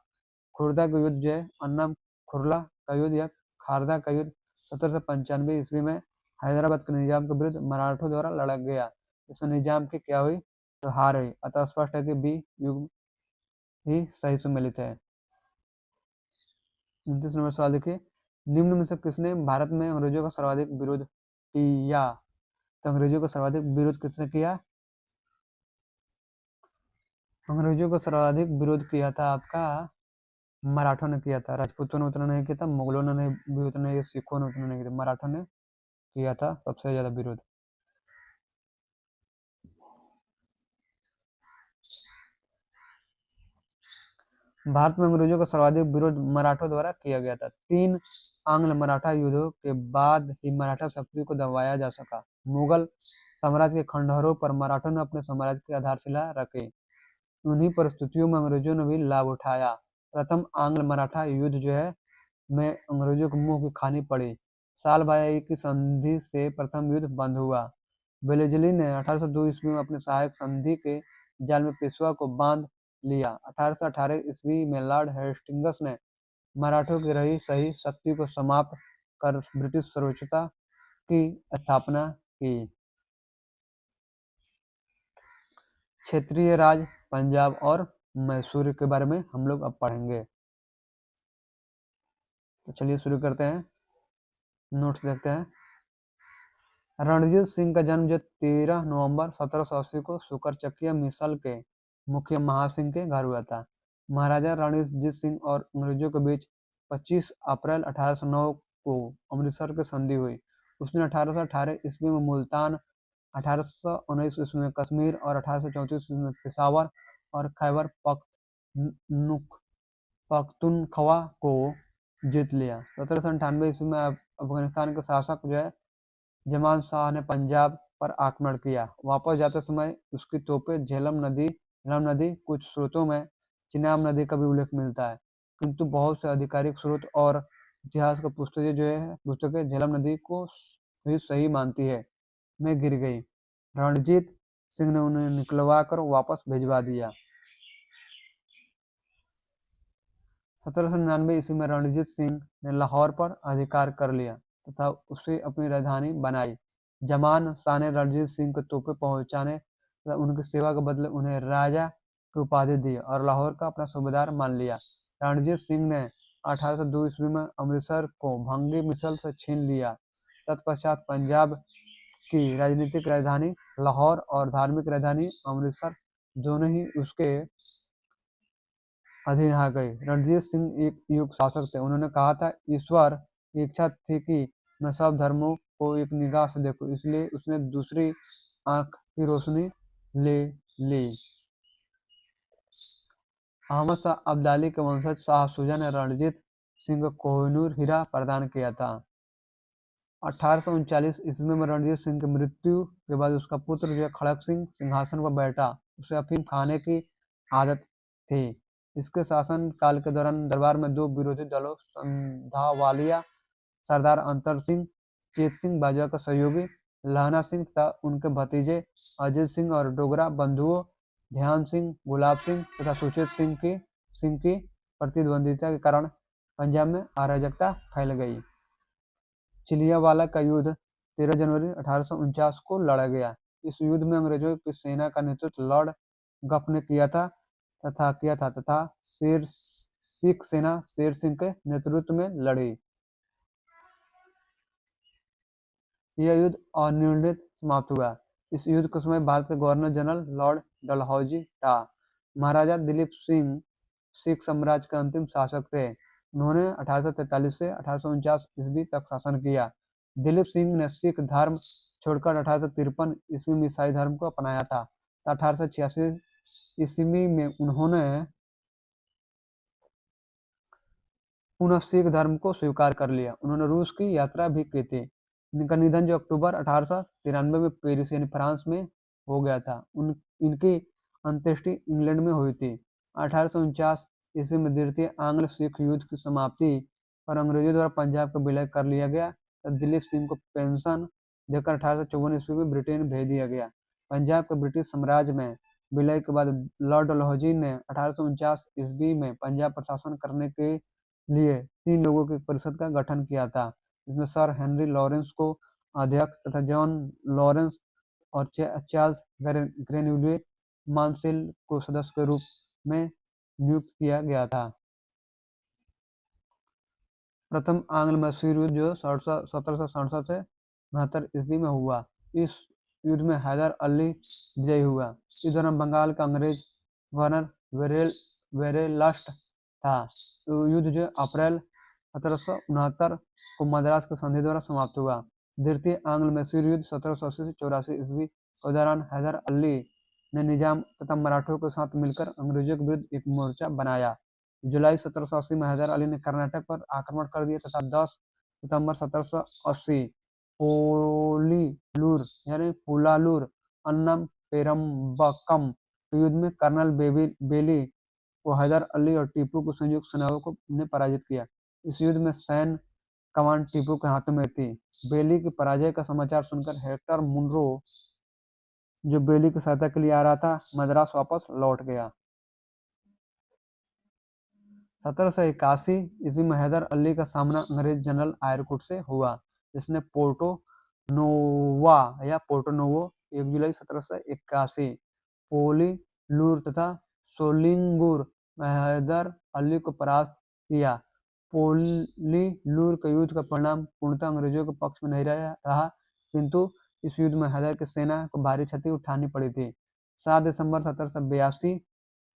खुर्दा का युद्ध जो है अन्ना खुरला का युद्ध या खारदा का युद्ध 1795 ईस्वी में हैदराबाद के निजाम के विरुद्ध मराठों द्वारा लड़ा गया। इसमें निजाम की क्या हुई? तो हार हुई। अतः स्पष्ट है कि बी युग ही सही सुमेलित है। 29 नंबर सवाल देखिए, निम्न में से किसने भारत में अंग्रेजों का सर्वाधिक विरोध किया? तो अंग्रेजों का सर्वाधिक विरोध किसने किया? अंग्रेजों का सर्वाधिक विरोध किया था आपका मराठों ने किया था। राजपूतों ने उतना नहीं किया था, मुगलों ने भी उतना नहीं, सिखों ने उतना नहीं किया, मराठों ने किया था सबसे ज्यादा विरोध। भारत में अंग्रेजों का सर्वाधिक विरोध मराठों द्वारा किया गया था। 3 आंग्ल मराठा युद्धों के बाद ही मराठा शक्ति को दबाया जा सका। मुगल साम्राज्य के खंडहरों पर मराठों ने अपने साम्राज्य की आधारशिला रखी। उन्हीं परिस्थितियों में अंग्रेजों ने भी लाभ उठाया। प्रथम आंग्ल मराठा युद्ध जो है में अंग्रेजों को मुंह की खानी पड़ी। साल भाई की संधि से प्रथम युद्ध बंद हुआ। वेलेस्ली ने 1802 ईस्वी में अपने सहायक संधि के जाल में पेशवा को बांध लिया। 1818 ईस्वी में लॉर्ड हेस्टिंग्स ने मराठों की रही सही शक्ति को समाप्त कर ब्रिटिश सर्वोच्चता की स्थापना की। क्षेत्रीय राज पंजाब और मैसूर के बारे में हम लोग अब पढ़ेंगे। तो चलिए शुरू करते हैं, नोट्स देखते हैं। रणजीत सिंह का जन्म जो 13 नवंबर 1780 को सुकरचकिया मिसल के मुखिया महासिंह के घर हुआ था। महाराजा रणजीत सिंह और अंग्रेजों के बीच 25 अप्रैल 1809 को अमृतसर की संधि हुई। उसने 1818 ईस्वी में मुल्तान, 1819 ईस्वी में कश्मीर और 1834 ईस्वी में पेशावर और खैबर पख्तूनख्वा को जीत लिया। 1798 ईस्वी में अफगानिस्तान के शासक जो है जमान शाह ने पंजाब पर आक्रमण किया। वापस जाते समय उसकी तोपें झेलम नदी, कुछ स्रोतों में चिनाब नदी का भी उल्लेख मिलता है, किंतु बहुत से आधिकारिक स्रोत और इतिहास की पुस्तकें झेलम नदी को ही सही मानती है में गिर गई। रणजीत सिंह ने उन्हें निकलवा कर वापस भिजवा दिया। 1799 ईस्वी में रणजीत सिंह ने लाहौर पर अधिकार कर लिया तथा उसे अपनी राजधानी बनाई। जमान शाह ने रणजीत सिंह को तोपें पहुंचाने तथा उनकी सेवा के बदले उन्हें राजा की उपाधि दी और लाहौर का अपना सूबेदार मान लिया। रणजीत सिंह ने 1802 ईस्वी में अमृतसर को भंगी मिसल से छीन लिया। तत्पश्चात पंजाब की राजनीतिक राजधानी लाहौर और धार्मिक राजधानी अमृतसर दोनों ही उसके अधीन आ गई। रणजीत सिंह एक युग शासक थे। उन्होंने कहा था, ईश्वर की इच्छा थी कि मैं सब धर्मों को एक निगाह से देखूं, इसलिए उसने दूसरी आंख की रोशनी ले ली। अहमद शाह अब्दाली के वंशज शाह शुजा ने रणजीत सिंह को कोहिनूर हीरा प्रदान किया था। 1839 ईस्वी में रणजीत सिंह की मृत्यु के बाद उसका पुत्र जो है खड़क सिंह सिंहासन पर बैठा। उसे अफीम खाने की आदत थी। इसके शासन काल के दौरान दरबार में दो विरोधी दलों संधावालिया सरदार अंतर सिंह, चेत सिंह बाजवा का सहयोगी लहना सिंह तथा उनके भतीजे अजीत सिंह और डोगरा बंधुओं ध्यान सिंह, गुलाब सिंह तथा सुचेत सिंह की प्रतिद्वंदिता के कारण पंजाब में अराजकता फैल गई। चिलियावाला का युद्ध 13 जनवरी 1849 को लड़ा गया। इस युद्ध में अंग्रेजों की सेना का नेतृत्व लॉर्ड गफ ने किया था तथा सिख सेना शेर सिंह के नेतृत्व में लड़ी। यह युद्ध अनिर्णित समाप्त हुआ। इस युद्ध के समय भारत के गवर्नर जनरल लॉर्ड डलहौजी था। महाराजा दिलीप सिंह सिख साम्राज्य के अंतिम शासक थे। उन्होंने 1843 से 1849 ईस्वी तक शासन किया। दिलीप सिंह ने सिख धर्म छोड़कर 1853 ईस्वी में ईसाई धर्म को अपनाया था। 1886 ईस्वी में उन्होंने पुनः सिख धर्म को स्वीकार कर लिया। उन्होंने रूस की यात्रा भी की थी। इनका निधन जो अक्टूबर 1893 में पेरिस यानी फ्रांस में हो गया था। इनकी अंत्येष्टि इंग्लैंड में हुई थी। 1849 ईस्वी में द्वितीय आंग्ल सिख युद्ध की समाप्ति पर अंग्रेजों द्वारा पंजाब का विलय कर लिया गया तथा दिलीप सिंह को पेंशन देकर 1854 ईस्वी में ब्रिटेन भेज दिया गया। पंजाब के ब्रिटिश साम्राज्य में विलय के बाद लॉर्ड डलहौजी ने 1849 ईस्वी में पंजाब पर शासन करने के लिए 3 लोगों की परिषद का गठन किया था, जिसमें सर हेनरी लॉरेंस को अध्यक्ष तथा जॉन लॉरेंस और चार्ल्स ग्रेनविले मानसेल को सदस्य के रूप में नियुक्त किया गया था। प्रथम आंग्ल मैसूर युद्ध जो 1767 से 72 ईस्वी में हुआ। इस युद्ध में हैदर अली विजयी हुआ। इस दौरान बंगाल का अंग्रेज गवर्नर वेरेलस्ट था। तो युद्ध जो अप्रैल 1769 को मद्रास की संधि द्वारा समाप्त हुआ। द्वितीय आंग्ल मैसूर युद्ध 1780 से 84 ईस्वी के दौरान हैदर अली ने निजाम तथा मराठों के साथ मिलकर अंग्रेजों के विरुद्ध एक मोर्चा बनाया। जुलाई 1780 में हैदर अली ने कर्नाटक पर आक्रमण कर दिया तथा 10 सितंबर 1780 पुलालूर अन्नम पेरम्बकम के युद्ध में कर्नल बेली को हैदर अली और टीपू की संयुक्त सेनाओं ने पराजित किया। इस युद्ध में सैन्य कमान टीपू के हाथों में थी। बेली की पराजय का समाचार सुनकर हेक्टर मुनरो, जो बेली की सहायता के लिए आ रहा था, मद्रास वापस लौट गया। 1781 ईस्वी में हैदर अली का सामना अंग्रेज जनरल आयरकुट से हुआ, जिसने पोर्टो नोवा या पोर्टो नोवो 1 जुलाई 1781 पोलीलूर तथा सोलिंगुर में हैदर अली को परास्त किया। पोलीलूर के युद्ध का परिणाम पूर्णतः अंग्रेजों के पक्ष में नहीं रहा, किंतु इस युद्ध में हैदर की सेना को भारी क्षति उठानी पड़ी थी। 7 दिसंबर 1782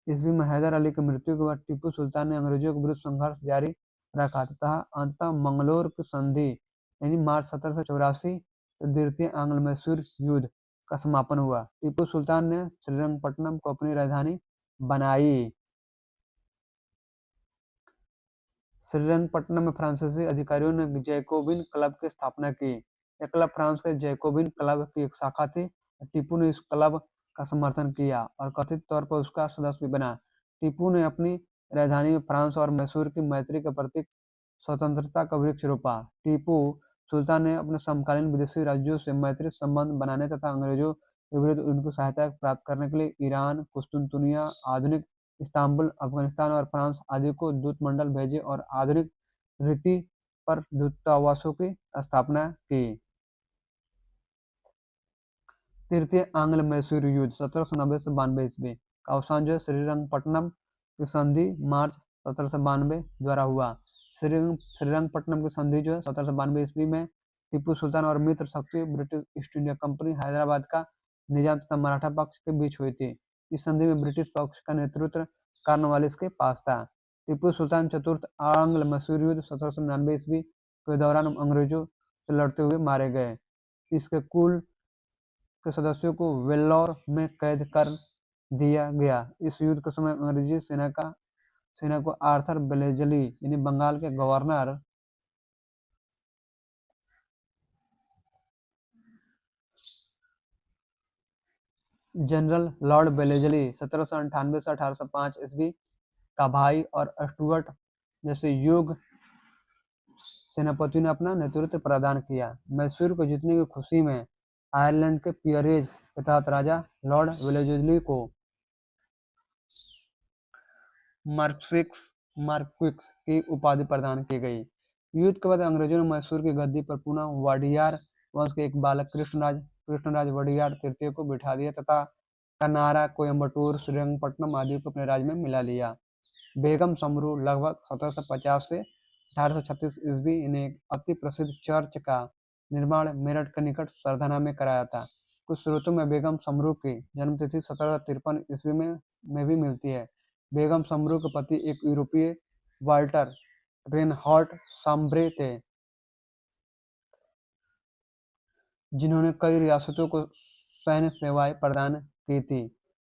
ईस्वी में हैदर अली की मृत्यु के बाद टीपू सुल्तान ने अंग्रेजों के विरुद्ध संघर्ष जारी रखा तथा अंततः मंगलोर की संधि यानी मार्च 1784 द्वितीय आंग्ल मैसूर युद्ध का समापन हुआ। टीपू सुल्तान ने श्रीरंगपट्टनम को अपनी राजधानी बनाई। श्रीरंगपट्टनम में फ्रांसीसी अधिकारियों ने जैकोबिन क्लब की स्थापना की। यह क्लब फ्रांस के जैकोबिन क्लब की एक शाखा थी। टीपू ने इस क्लब का समर्थन किया और कथित तौर पर उसका सदस्य भी बना। टीपू ने अपनी राजधानी में फ्रांस और मैसूर की मैत्री का प्रतीक स्वतंत्रता का वृक्ष रोपा। टीपू सुल्तान ने अपने समकालीन विदेशी राज्यों से मैत्री संबंध बनाने तथा अंग्रेजों के विरुद्ध उनकी सहायता प्राप्त करने के लिए ईरान, कुस्तुनतुनिया, आधुनिक इस्तांबुल, अफगानिस्तान और फ्रांस आदि को दूतमंडल भेजे और आधुनिक रीति पर दूतावासों की स्थापना की। तृतीय आंग्ल मैसूर युद्ध 1790 से 92 ईस्वी का अवसान जो है श्रीरंगपट्टनम की संधि मार्च 1792 द्वारा हुआ। श्रीरंगपट्टनम की संधि जो है 1792 ईस्वी में टीपू सुल्तान और मित्र शक्ति British east India company Hyderabad का निजाम तथा मराठा पक्ष के बीच हुई थी। इस संधि में ब्रिटिश पक्ष का नेतृत्व कॉर्नवालिस के पास था। टीपू सुल्तान चतुर्थ आंग्ल मैसूर युद्ध 1799 ईस्वी के दौरान अंग्रेजों से लड़ते हुए मारे गए। इसके कुल के सदस्यों को वेल्लोर में कैद कर दिया गया। इस युद्ध के समय अंग्रेजी सेना को आर्थर बेलेजली यानी बंगाल के गवर्नर जनरल लॉर्ड बेलेजली 1798 से 1805 ईस्वी का भाई और स्टुअर्ट जैसे योग्य सेनापतियों ने अपना नेतृत्व प्रदान किया। मैसूर को जीतने की खुशी में आयरलैंड के पियरेज के तहत राजा लॉर्ड वेलेजली को मार्क्विस की उपाधि प्रदान की गई। युद्ध के बाद अंग्रेजों ने मैसूर की गद्दी पर पुनः वडियार वंश के एक बालक कृष्णराज वडियार तृतीय को बिठा दिया तथा कनारा, कोयम्बटूर, श्रीरंगपट्टनम आदि को अपने राज्य में मिला लिया। बेगम समरू लगभग 1750 से 1836 ईस्वी ने एक अति प्रसिद्ध चर्च का निर्माण मेरठ के निकट सरधना में कराया था। कुछ स्रोतों में बेगम समरू की जन्मतिथि 1753 ईस्वी में भी मिलती है। बेगम समरू के पति एक यूरोपीय वाल्टर रेनहार्ड सांब्रे थे, जिन्होंने कई रियासतों को सैन्य सेवाएं प्रदान की थी।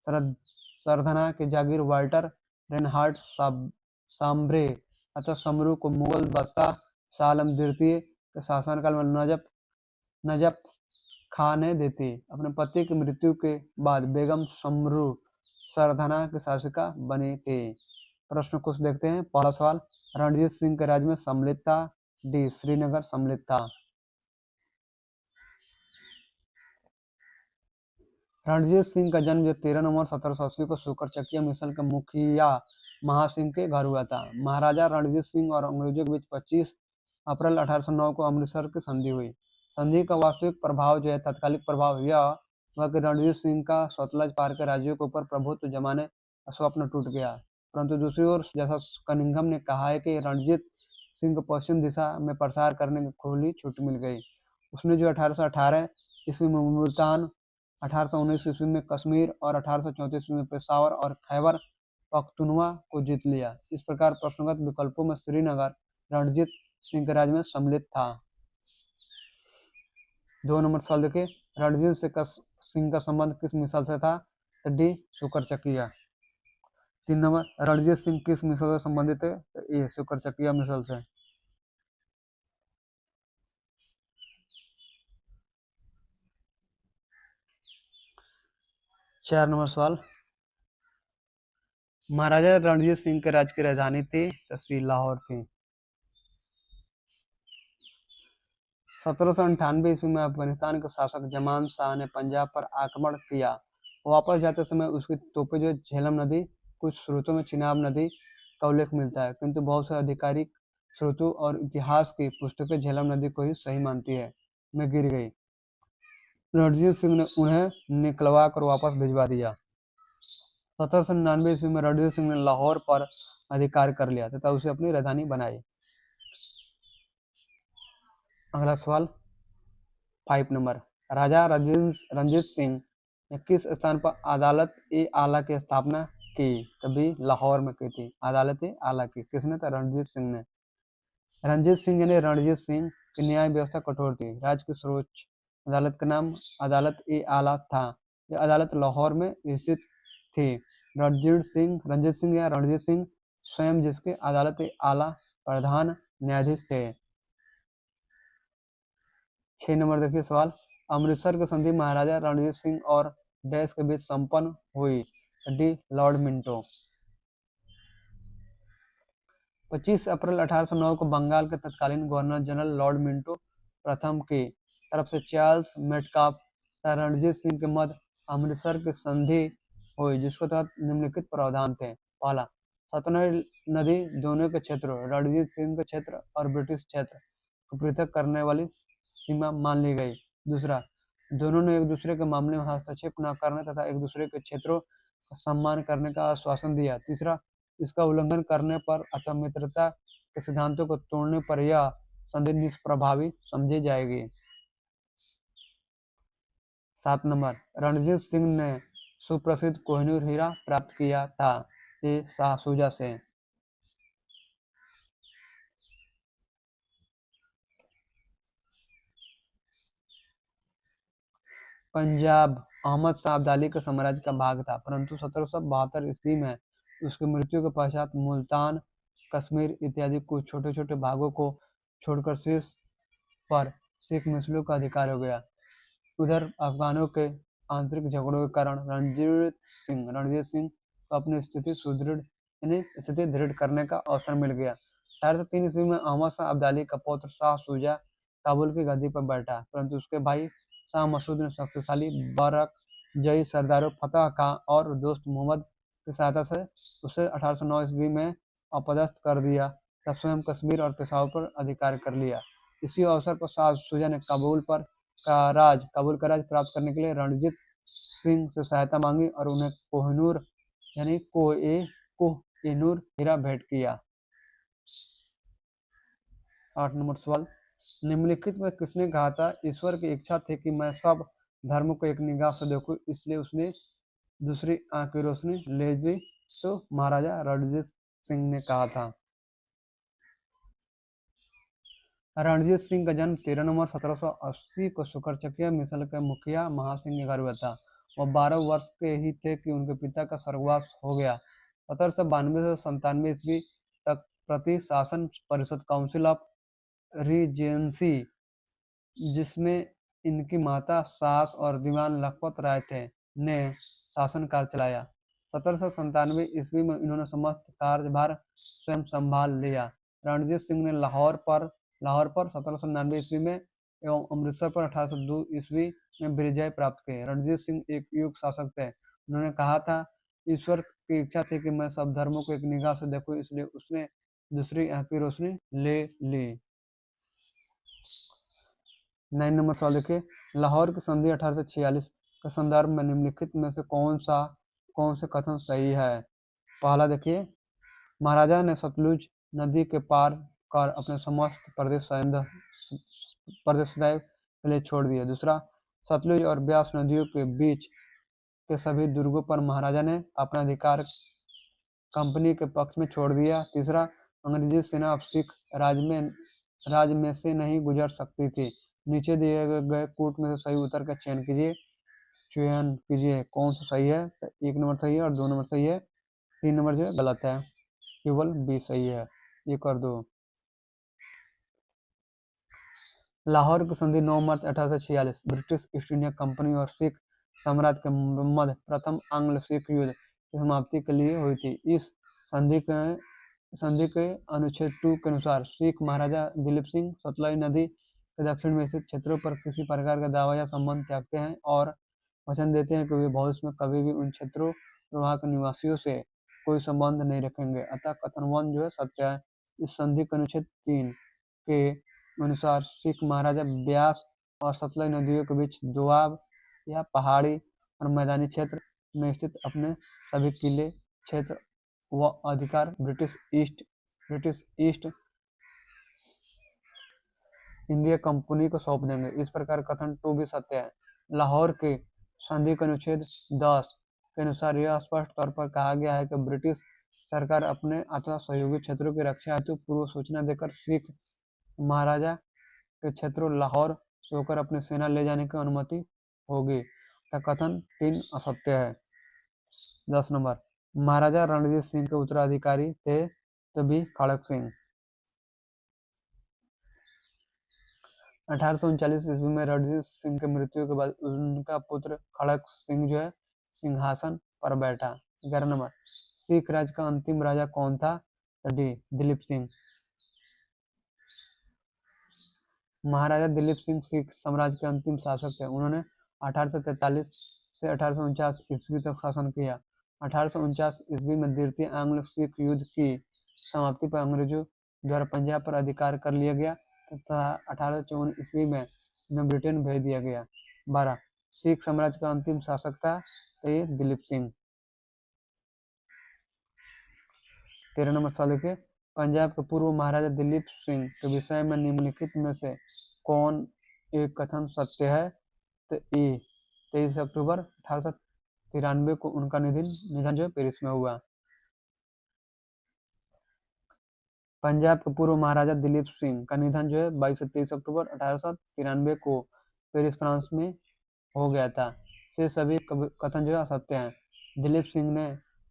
सरधना के जागीर वाल्टर रेनहार्ड सांब्रे अतः समरू को मुगल बादशाह शाह आलम द्वितीय के शासनकाल में नजफ खां ने दी थी। अपने पति की मृत्यु के बाद बेगम समरू सरधना की शासिका बनी थी। प्रश्न कुछ देखते हैं। पहला सवाल, रणजीत सिंह के राज्य में सम्मिलित था? डी, श्रीनगर सम्मिलित था। रणजीत सिंह का जन्म जो 13 नवंबर 1780 को शुकरचकिया मिसल के मुखिया महासिंह के घर हुआ था। महाराजा रणजीत सिंह और अंग्रेजों के बीच 25 अप्रैल 1809 को अमृतसर की संधि हुई। संधि का वास्तविक प्रभाव जो है तात्कालिक प्रभाव यह हुआ कि रणजीत सिंह का सतलज पार के राज्यों के ऊपर प्रभुत्व जमाने का स्वप्न टूट गया। परंतु दूसरी ओर जैसा कनिंघम ने कहा है कि रणजीत सिंह को पश्चिम दिशा में प्रसार करने की खुली छूट मिल गई। उसने जो 1818 ईस्वी में मुल्तान, 1819 ईस्वी में कश्मीर और 1834 ईस्वी में पेशावर और खैबर पख्तूनवा को जीत लिया। इस प्रकार प्रश्नगत विकल्पों में श्रीनगर रणजीत सिंह के राज्य में सम्मिलित था। 2 नंबर सवाल देखिए, रणजीत सिंह का संबंध किस मिसल से था? तो डी, शुकरचकिया। 3 नंबर, रणजीत सिंह किस मिसल से संबंधित है? तो ए, शुकरचकिया मिसल से। 4 नंबर सवाल, महाराजा रणजीत सिंह के राज्य की राजधानी थी? तो सी, लाहौर थी। 1798 ईस्वी में अफगानिस्तान के शासक जमान शाह ने पंजाब पर आक्रमण किया। वापस जाते समय उसकी तोपें जो झेलम नदी, कुछ स्रोतों में चिनाब नदी का उल्लेख मिलता है, किंतु बहुत से आधिकारिक स्रोतों और इतिहास की पुस्तकें झेलम नदी को ही सही मानती है में गिर गई। रणजीत सिंह ने उन्हें निकलवा कर वापस भिजवा दिया। 1799 ईस्वी में रणजीत सिंह ने लाहौर पर अधिकार कर लिया तथा उसे अपनी राजधानी बनाई। अगला सवाल 5 नंबर, राजा रंजीत सिंह ने किस स्थान पर अदालत ए आला की स्थापना की? कभी लाहौर में की थी अदालत ए आला की। किसने? था रणजीत सिंह ने। रणजीत सिंह यानी रणजीत सिंह की न्याय व्यवस्था कठोर थी। राज्य की सर्वोच्च अदालत का नाम अदालत ए आला था। यह अदालत लाहौर में स्थित थी। रंजीत सिंह या रणजीत सिंह स्वयं जिसके अदालत ए आला प्रधान न्यायाधीश थे। 6 नंबर देखिए सवाल, अमृतसर की संधि महाराजा रणजीत सिंह और डैश के बीच संपन्न हुई? D Lord Minto. 25 अप्रैल 1809 को बंगाल के तत्कालीन गवर्नर जनरल लॉर्ड मिंटो प्रथम की तरफ से चार्ल्स मेटकाफ तथा रणजीत सिंह के मध्य अमृतसर की संधि हुई, जिसके तहत निम्नलिखित प्रावधान थे। पहला, सतलज नदी दोनों के क्षेत्रों रणजीत सिंह के क्षेत्र और ब्रिटिश क्षेत्र को पृथक करने वाली सीमा मान ली गई। दूसरा, दोनों ने एक दूसरे के मामले में हस्तक्षेप न करने तथा एक दूसरे के क्षेत्रों का सम्मान करने का आश्वासन दिया। तीसरा, इसका उल्लंघन करने पर अथवा मित्रता के सिद्धांतों को तोड़ने पर यह संधि निष्प्रभावी समझी जाएगी। 7 नंबर, रणजीत सिंह ने सुप्रसिद्ध कोहिनूर हीरा प्राप्त किया था? ये शाह शुजा से। पंजाब अहमद शाह अब्दाली के साम्राज्य का भाग था, परंतु 1772 ईस्वी में उसकी मृत्यु के पश्चात मुल्तान, कश्मीर इत्यादि कुछ छोटे छोटे भागों को छोड़कर शीर्ष पर सिख मुस्लिमों का अधिकार हो गया। उधर अफगानों के आंतरिक झगड़ों के कारण रणजीत सिंह को अपनी स्थिति दृढ़ करने का अवसर मिल गया। 1803 ईस्वी में अहमद शाह अब्दाली का पौत्र शाह शुजा काबुल की गद्दी पर बैठा, परंतु उसके भाई शाह मसूद ने शक्तिशाली बरकजई सरदारों फतह खां और दोस्त मोहम्मद की सहायता से उसे 1809 ईस्वी में अपदस्थ कर दिया तथा स्वयं कश्मीर और पेशावर पर अधिकार कर लिया। इसी अवसर पर शाह शुजा ने काबुल का राज प्राप्त करने के लिए रणजीत सिंह से सहायता मांगी और उन्हें कोहिनूर यानी कोह-ए-नूर हीरा भेंट किया। 8 नंबर सवाल, निम्नलिखित में किसने कहा था ईश्वर की इच्छा थी कि मैं सब धर्म को एक निगाह से देखूं, इसलिए उसने दूसरी आंख की रोशनी ले ली? तो महाराजा रणजीत सिंह ने कहा था। रणजीत सिंह का जन्म 13 नवंबर 1780 को शुक्रचकिया मिसल के मुखिया महासिंह के घर हुआ था। वह 12 वर्ष के ही थे कि उनके पिता का स्वर्गवास हो गया। 1792 से 97 ईस्वी तक प्रति शासन परिषद काउंसिल ऑफ रीजेंसी, जिसमें इनकी माता, सास और दीवान लखपत राय थे, ने शासनकाल चलाया। 1797 ईस्वी में इन्होंने समस्त कार्यभार स्वयं संभाल लिया। रणजीत सिंह ने लाहौर पर 1799 ईस्वी में एवं अमृतसर पर 1802 ईस्वी में विजय प्राप्त किए। रणजीत सिंह एक युग शासक थे। उन्होंने कहा था, ईश्वर की इच्छा थी कि मैं सब धर्मों को एक निगाह से देखूं, इसलिए उसने दूसरी आंख की रोशनी ले ली। 9 नंबर सवाल देखिए, लाहौर की संधि 1846 के संदर्भ में निम्नलिखित में से कौन से कथन सही है? पहला देखिए, महाराजा ने सतलुज नदी के पार कर अपने समस्त प्रदेश सदैव के लिए छोड़ दिए। दूसरा, सतलुज और ब्यास नदियों के बीच के सभी दुर्गों पर महाराजा ने अपना अधिकार कंपनी के पक्ष में छोड़ दिया। तीसरा, अंग्रेजी सेना अब सिख राज में से नहीं गुजर सकती थी। नीचे दिए गए कूट में से सही उत्तर का चयन कीजिए कौन सा सही है? 1 नंबर सही है और 2 नंबर सही है, 3 नंबर जो है गलत है, केवल बी सही है। 1 और 2। लाहौर की संधि 9 मार्च 1846 ब्रिटिश ईस्ट इंडिया कंपनी और सिख साम्राज्य के मध्य प्रथम आंग्ल सिख युद्ध की समाप्ति के लिए हुई थी। इस संधि के अनुच्छेद 2 के अनुसार सिख महाराजा दिलीप सिंह सतलज नदी के दक्षिण में स्थित क्षेत्रों पर किसी प्रकार का दावा या संबंध त्यागते हैं और वचन देते हैं कि वे भविष्य में कभी भी उन क्षेत्रों और वहां के निवासियों से कोई संबंध नहीं रखेंगे। अतः कथन 1 जो है सत्य है। इस संधि के अनुच्छेद 3 के अनुसार सिख महाराजा ब्यास और सतलज नदियों के बीच दोआब या पहाड़ी और मैदानी क्षेत्र में स्थित अपने सभी किले, क्षेत्र व अधिकार ब्रिटिश ईस्ट इंडिया कंपनी को सौंप देंगे। इस प्रकार कथन 2 भी सत्य है। लाहौर के संधि के अनुच्छेद 10 के अनुसार यह स्पष्ट तौर पर कहा गया है कि ब्रिटिश सरकार अपने अथवा सहयोगी क्षेत्रों की रक्षा हेतु पूर्व सूचना देकर सिख महाराजा के क्षेत्रों लाहौर से होकर अपनी सेना ले जाने की अनुमति होगी। कथन 3 असत्य है। 10 नंबर, महाराजा रणजीत सिंह के उत्तराधिकारी थे तभी खड़क सिंह। 1839 ईस्वी में रणजीत सिंह की मृत्यु के बाद उनका पुत्र खड़क सिंह जो है सिंहासन पर बैठा। 11 नंबर, सिख राज्य का अंतिम राजा कौन था? डी, दिलीप सिंह। महाराजा दिलीप सिंह सिख साम्राज्य के अंतिम शासक थे। उन्होंने 1843 से 1849 ईस्वी तक शासन किया। 1849 ईस्वी में द्वितीय आंग्ल सिख युद्ध की समाप्ति पर अंग्रेजों द्वारा पंजाब पर अधिकार कर लिया गया तथा 1854 ईस्वी में उन्हें ब्रिटेन भेज दिया गया। 12, सिख साम्राज्य का अंतिम शासक था तो ये दिलीप सिंह। 13 नंबर सवाल देखिए, पंजाब के पूर्व महाराजा दिलीप सिंह के विषय में निम्नलिखित में से कौन एक कथन सत्य है? तो ए, 23 अक्टूबर 1893 को उनका निधन जो पेरिस में हुआ। पंजाब के पूर्व महाराजा दिलीप सिंह का निधन जो है 22 से 23 अक्टूबर 1893 को पेरिस फ्रांस में हो गया था। से सभी कथन जो है असत्य हैं। दिलीप सिंह ने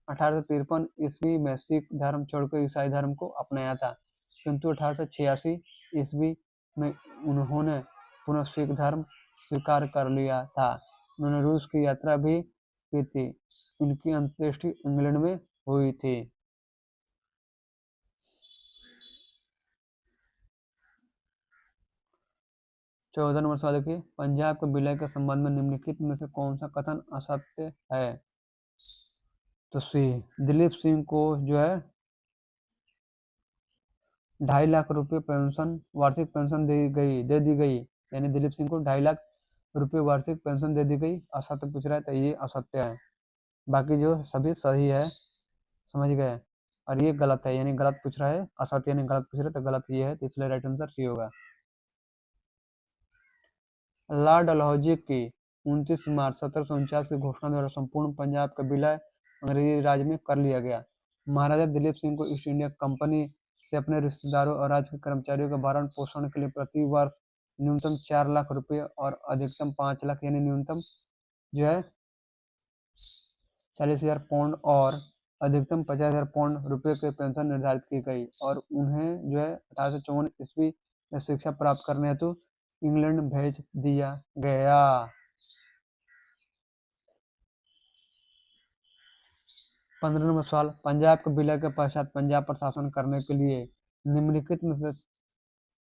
1853 ईस्वी में सिख धर्म छोड़कर ईसाई धर्म को अपनाया था, किंतु 1886 ईस्वी में उन्होंने पुनः सिख धर्म स्वीकार कर लिया था। उन्होंने रूस की यात्रा भी की थी। इनकी अंत्येष्टि इंग्लैंड में हुई थी। 14 नंबर सवाल देखिए, पंजाब के विलय के संबंध में निम्नलिखित में से कौन सा कथन असत्य है? तो सी, दिलीप सिंह को जो है 2.5 लाख रुपए पेंशन वार्षिक पेंशन दे दी गई, यानी दिलीप सिंह को 2.5 लाख रुपए वार्षिक पेंशन दे दी गई। असत्य पूछ रहा है तो ये असत्य है। बाकी जो सभी सही है, समझ गए। और ये गलत है, यानी गलत पूछ रहा है, असत्य यानी गलत पूछ रहा है तो गलत ये है, तो इसलिए राइट आंसर सी होगा। लॉर्ड डलहौजी की 29 मार्च 1749 की घोषणा द्वारा संपूर्ण पंजाब का विलय अंग्रेजी राज में कर लिया गया। महाराजा दिलीप सिंह को ईस्ट इंडिया कंपनी से अपने रिश्तेदारों और राज्य के कर्मचारियों के भरण पोषण के लिए प्रति वर्ष न्यूनतम 4 लाख रुपए और अधिकतम 5 लाख यानी न्यूनतम जो है 40,000 पाउंड और अधिकतम 50,000 पाउंड रुपए की पेंशन निर्धारित की गई और उन्हें जो है 1854 ईस्वी में शिक्षा प्राप्त करने हेतु इंग्लैंड भेज दिया गया। 15 नंबर सवाल, पंजाब के विलय के पश्चात पंजाब पर शासन करने के लिए निम्नलिखित में से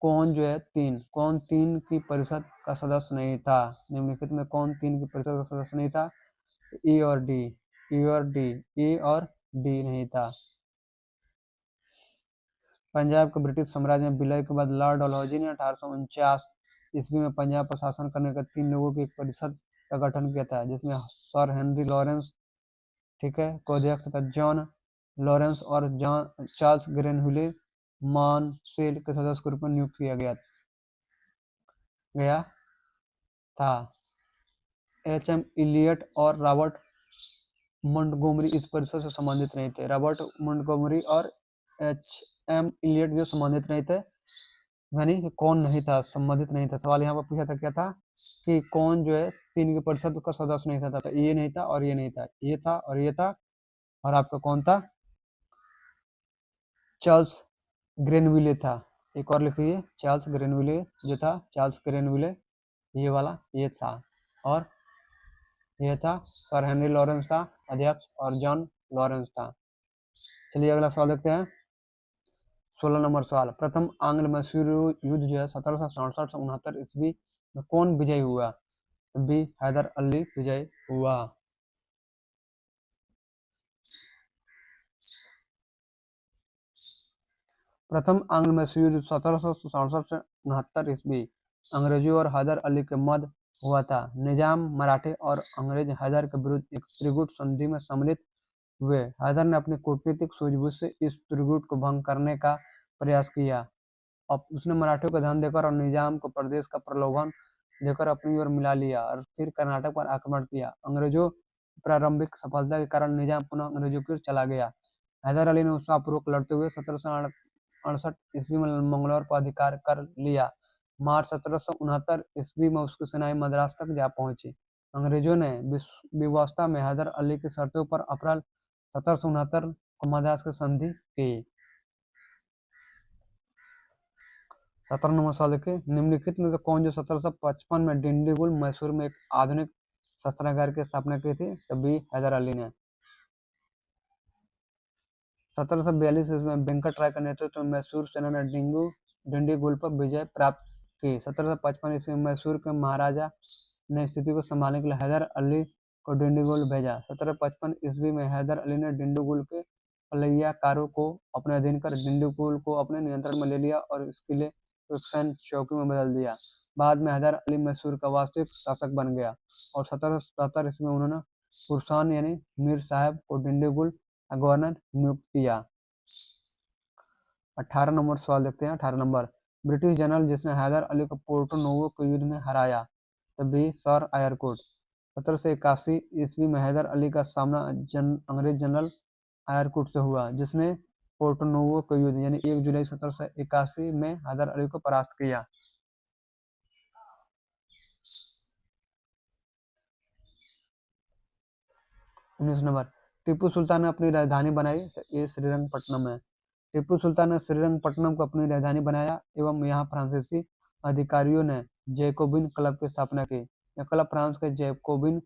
कौन तीन की परिषद का सदस्य नहीं था? निम्नलिखित में कौन 3 की परिषद का सदस्य नहीं था? ए और डी, ए और डी नहीं था। पंजाब के ब्रिटिश साम्राज्य में विलय के बाद लॉर्ड डलहौजी ने 1849 ईस्वी में पंजाब पर शासन करने का 3 लोगों की एक परिषद का गठन किया था, जिसमें सर हेनरी लॉरेंस ठीक है को अध्यक्ष तथा जॉन लॉरेंस और चार्ल्स ग्रेनविले मॉन्सेल के सदस्य के रूप में नियुक्त किया गया था। एच.एम. इलियट और रॉबर्ट मोंटगोमरी इस परिषद से संबंधित नहीं थे। रॉबर्ट मोंटगोमरी और एच.एम. इलियट जो संबंधित नहीं थे, यानी कि कौन नहीं था, संबंधित नहीं था। सवाल यहाँ पर पूछा था क्या था कि कौन जो है 3 की परिषद का सदस्य नहीं था, तो ये नहीं था और ये नहीं था, ये था और ये था, और आपका कौन था? चार्ल्स ग्रेनविले था। एक और लिखिए, चार्ल्स ग्रेनविले जो था, चार्ल्स ग्रेनविले ये वाला ये था, और ये था सर हेनरी लॉरेंस था अध्यक्ष और जॉन लॉरेंस था। चलिए अगला सवाल देखते हैं। 16 नंबर सवाल, प्रथम आंग्ल मैसूर युद्ध जो है 1767 से 69 ईस्वी में कौन विजयी हुआ? बी, हैदर अली विजयी हुआ। प्रथम आंग्ल मैसूर युद्ध 1767 से 69 ईस्वी अंग्रेजों और हैदर अली के मध्य हुआ था। निजाम मराठे और अंग्रेज हैदर के विरुद्ध एक त्रिगुट संधि में सम्मिलित हुए। हैदर ने अपनी कूटनीतिक सूझबूझ से इस त्रिगुट को भंग करने का प्रयास किया। अब उसने मराठियों को धन देकर और निजाम को प्रदेश का प्रलोभन देकर अपनी ओर मिला लिया और फिर कर्नाटक पर आक्रमण किया। अंग्रेजों की प्रारंभिक सफलता के कारण निजाम पुनः अंग्रेजों की ओर चला गया। हैदर अली ने उत्साहपूर्वक लड़ते हुए 1768 ईस्वी में मंगलौर पर अधिकार कर लिया। मार्च 1769 ईस्वी में उसकी सेनाएं मद्रास तक जा पहुंची। अंग्रेजों ने विवशता में हैदर अली की शर्तों पर अप्रैल 1769 को मद्रास की संधि की। 17 नंबर सवाल देखिए, निम्नलिखित में से कौन जो 1755 में डिंडीगुल मैसूर में एक आधुनिक शस्त्रागार की स्थापना की थी? तो बी हैदर अली ने। 1742 ईस्वी में वेंकट राय के नेतृत्व में मैसूर सेना ने डिंडीगुल पर विजय प्राप्त की। 1755 ईस्वी में मैसूर के महाराजा ने स्थिति को संभालने के लिए हैदर अली को डिंडीगुल भेजा। 1755 ईस्वी में हैदर अली ने डिंडीगुल के पलैयाकारों को अपने अधीन कर डिंडीगुल को अपने नियंत्रण में ले लिया और इसके लिए एक सैन्य चौकी में बदल दिया। बाद में हैदर अली मैसूर का वास्तविक शासक बन गया और 1777 ईस्वी में उन्होंने पुरसान यानी मीर साहब को डिंडीगुल का गवर्नर नियुक्त किया। 18 नंबर सवाल देखते हैं। 18 नंबर, ब्रिटिश जनरल जिसने हैदर अली को पोर्टो नोवो के युद्ध में हराया? तो बी सर आयरकुट। 1781 ईस्वी में हैदर अली का सामना अंग्रेज जनरल आयरकुट से हुआ, जिसने पोर्टो नोवो के युद्ध यानी 1 जुलाई 1781 में हैदर अली को परास्त किया। 19 नंबर, टीपू सुल्तान ने अपनी राजधानी बनाई? तो ये श्रीरंगपट्टनम है। टीपू सुल्तान ने श्रीरंगपट्टनम को अपनी राजधानी बनाया एवं यहाँ फ्रांसीसी अधिकारियों ने जैकोबिन क्लब की स्थापना की। यह क्लब फ्रांस के जैकोबिन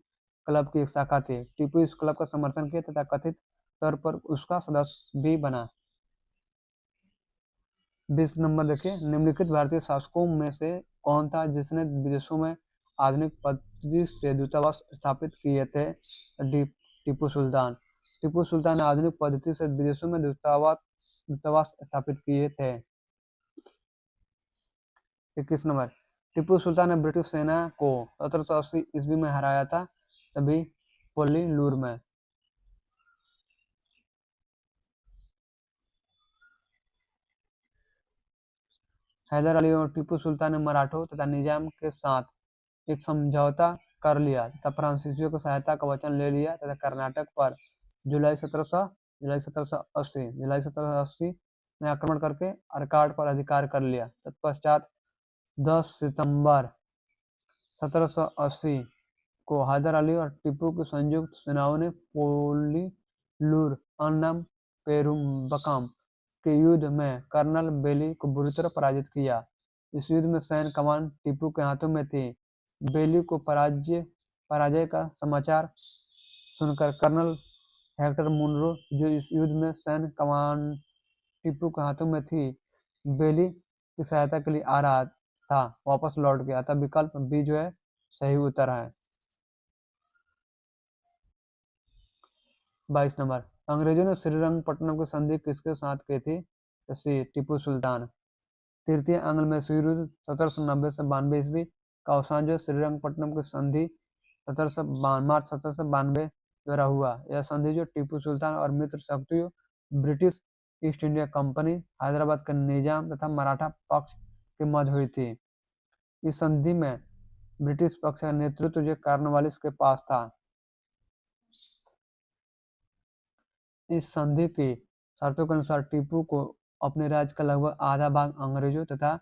क्लब की एक शाखा थी। टीपू इस क्लब का समर्थन किया तथा कथित तौर पर उसका सदस्य भी बना। 20 नंबर देखिए, निम्नलिखित भारतीय शासकों में से कौन था जिसने विदेशों में आधुनिक पद्धति से दूतावास स्थापित किए थे? टीपू सुल्तान। टीपू सुल्तान ने आधुनिक पद्धति से विदेशों में दूतावास स्थापित किए थे। 21 नंबर, टीपू सुल्तान ने ब्रिटिश सेना को 1780 ईस्वी में हराया था? तभी पोल्लीलूर में। हैदर अली और टीपू सुल्तान ने मराठों तथा निजाम के साथ एक समझौता कर लिया तथा फ्रांसीसियों की सहायता का वचन ले लिया तथा कर्नाटक पर जुलाई 1780 में आक्रमण करके अर्काट पर अधिकार कर लिया। तत्पश्चात 10 सितंबर 1780 को हैदर अली और टीपू की संयुक्त सेनाओं ने पोल्लीलूर अन्नम पेरुम्बकम के युद्ध में कर्नल बेली को बुरी तरह पराजित किया। इस युद्ध में सैन्य कमान टीपू के हाथों में थी। बेली को पराजय का समाचार सुनकर कर्नल हेक्टर मुनरो, जो इस युद्ध में सैन्य कमान टीपू के हाथों में थी, बेली की सहायता के लिए आ रहा था, वापस लौट गया। अतः विकल्प बी जो है सही उत्तर है। 22 नंबर, अंग्रेजों ने श्रीरंगपट्टनम की संधि किसके साथ की थी? तो सी टीपू सुल्तान। तृतीय आंग्ल मैसूर युद्ध 1790 से 92 ईस्वी का अवसान जो श्रीरंगपट्टनम की संधि मार्च 1792 द्वारा हुआ। यह संधि जो टीपू सुल्तान और मित्र शक्तियों British east India company, Hyderabad का निजाम तथा मराठा पक्ष के मध्य हुई थी। इस संधि में ब्रिटिश पक्ष का नेतृत्व जो कॉर्नवालिस के पास था। इस संधि की शर्तों के अनुसार टीपू को अपने राज्य का लगभग आधा भाग अंग्रेजों तथा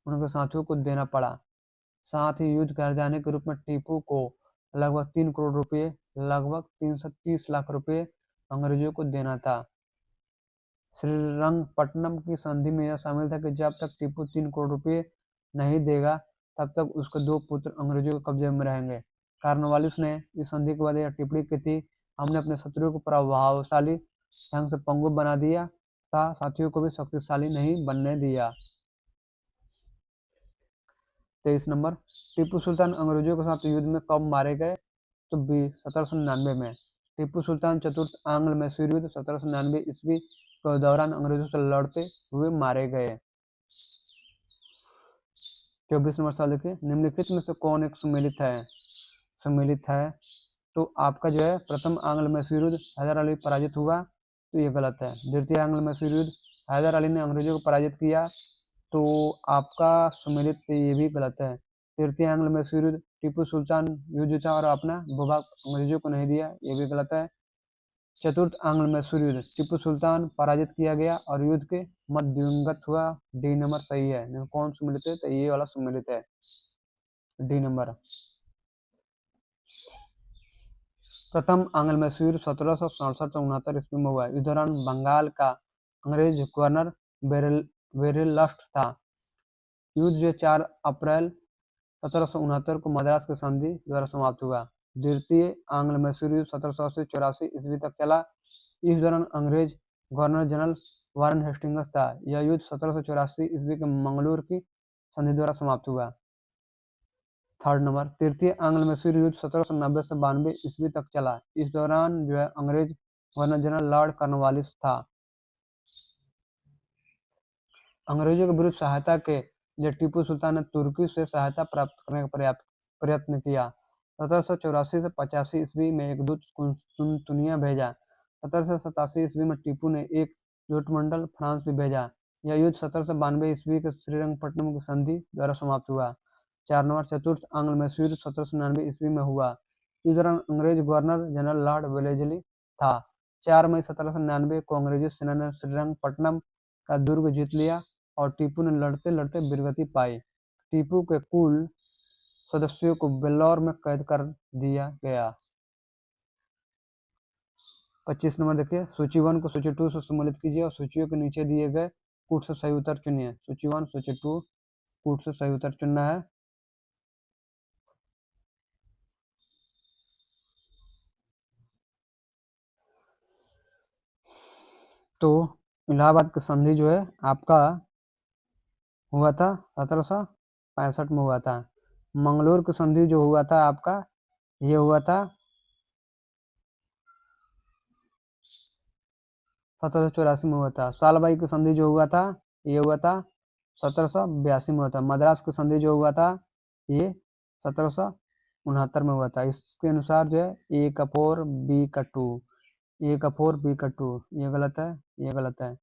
उनके साथियों को देना पड़ा। साथ ही युद्ध राजधानी के रूप में टीपू को लगभग 3 करोड़ रुपए, लगभग 330 लाख रुपए अंग्रेजों को देना था। श्रीरंगपट्टनम की संधि में यह शामिल था कि जब तक टीपू 3 करोड़ रुपए नहीं देगा तब तक उसके 2 पुत्र अंग्रेजों के कब्जे में रहेंगे। कॉर्नवालिस ने इस संधि के बाद यह टिप्पणी की थी, हमने अपने शत्रु को प्रभावशाली ढंग से पंगु बना दिया तथा साथियों को भी शक्तिशाली नहीं बनने दिया। 23 नंबर, टीपू सुल्तान अंग्रेजों के साथ युद्ध में कब मारे गए? तो बी 1799 में। टीपू सुल्तान चतुर्थ आंग्ल मैसूर युद्ध 1799 ईस्वी के दौरान अंग्रेजों से लड़ते हुए मारे गए। 24 नंबर सवाल देखिए, निम्नलिखित में से कौन एक सम्मिलित है। तो आपका जो है प्रथम आंग्ल मैसूर युद्ध हैदर अली पराजित हुआ, तो ये गलत है। द्वितीय आंग्ल मैसूर युद्ध हैदर अली ने अंग्रेजों को पराजित किया, तो आपका सम्मिलित ये भी गलत है। तृतीय आंग्ल मैसूर युद्ध टीपू सुल्तान युद्ध जीता और अपना भूभाग अंग्रेजों को नहीं दिया, ये भी गलत है। चतुर्थ आंग्ल मैसूर युद्ध टीपू सुल्तान पराजित किया गया और युद्ध के मध्य दिवंगत हुआ, डी नंबर सही है। कौन सम्मिलित है, तो ये वाला सम्मिलित है, डी नंबर। प्रथम आंग्ल मैसूर युद्ध 1767 से 69 ईस्वी में हुआ। इस दौरान बंगाल का अंग्रेज गवर्नर वेरेलस्ट था। युद्ध जो 4 अप्रैल 1769 को मद्रास की संधि द्वारा समाप्त हुआ। द्वितीय आंग्ल मैसूर युद्ध 1784 ईस्वी तक चला। इस दौरान अंग्रेज गवर्नर जनरल वारन हेस्टिंग्स था। यह युद्ध 1784 ईस्वी के मंगलूर की संधि द्वारा समाप्त हुआ। थर्ड नंबर, तृतीय आंग्ल मैसूर युद्ध 1790 से 92 ईस्वी तक चला। इस दौरान जो है अंग्रेज गवर्नर जनरल लॉर्ड कॉर्नवालिस था। अंग्रेजों के विरुद्ध सहायता के लिए टीपू सुल्तान ने तुर्की से सहायता प्राप्त करने का प्रयत्न किया। 1784 से 85 ईस्वी में एक दूत कुस्तुनतुनिया भेजा। 1787 ईस्वी में टीपू ने एक जोटमंडल फ्रांस भी भेजा। यह युद्ध 1792 ईस्वी के श्रीरंगपट्टनम की संधि द्वारा समाप्त हुआ। 4 नंबर, चतुर्थ आंग्ल मैसूर युद्ध 1799 ईस्वी में हुआ। इस दौरान अंग्रेज गवर्नर जनरल लॉर्ड वेलेस्ली था। 4 मई 1799 को अंग्रेजी सेना ने श्रीरंगपट्टनम का दुर्ग जीत लिया और टीपू ने लड़ते लड़ते वीरगति पाई। टीपू के कुल सदस्यों को वेल्लोर में कैद कर दिया गया। 25 नंबर देखिए, सूची 1 को सूची 2 से सम्मिलित कीजिए और सूचियों के नीचे दिए गए कूट से सही उत्तर चुनिए। सूची 1 सूची 2 कूट से सही उत्तर चुनना है। तो इलाहाबाद की संधि जो है आपका हुआ था 1765 में हुआ था। मंगलोर की संधि जो हुआ था आपका, ये हुआ था 1784 में हुआ था। सालबाई की संधि जो हुआ था, ये हुआ था 1782 में हुआ था। मद्रास की संधि जो हुआ था, ये 1769 में हुआ था। इसके अनुसार जो है ए का 4 बी का 2, ए का 4 बी का 2, ये गलत है, ये गलत है।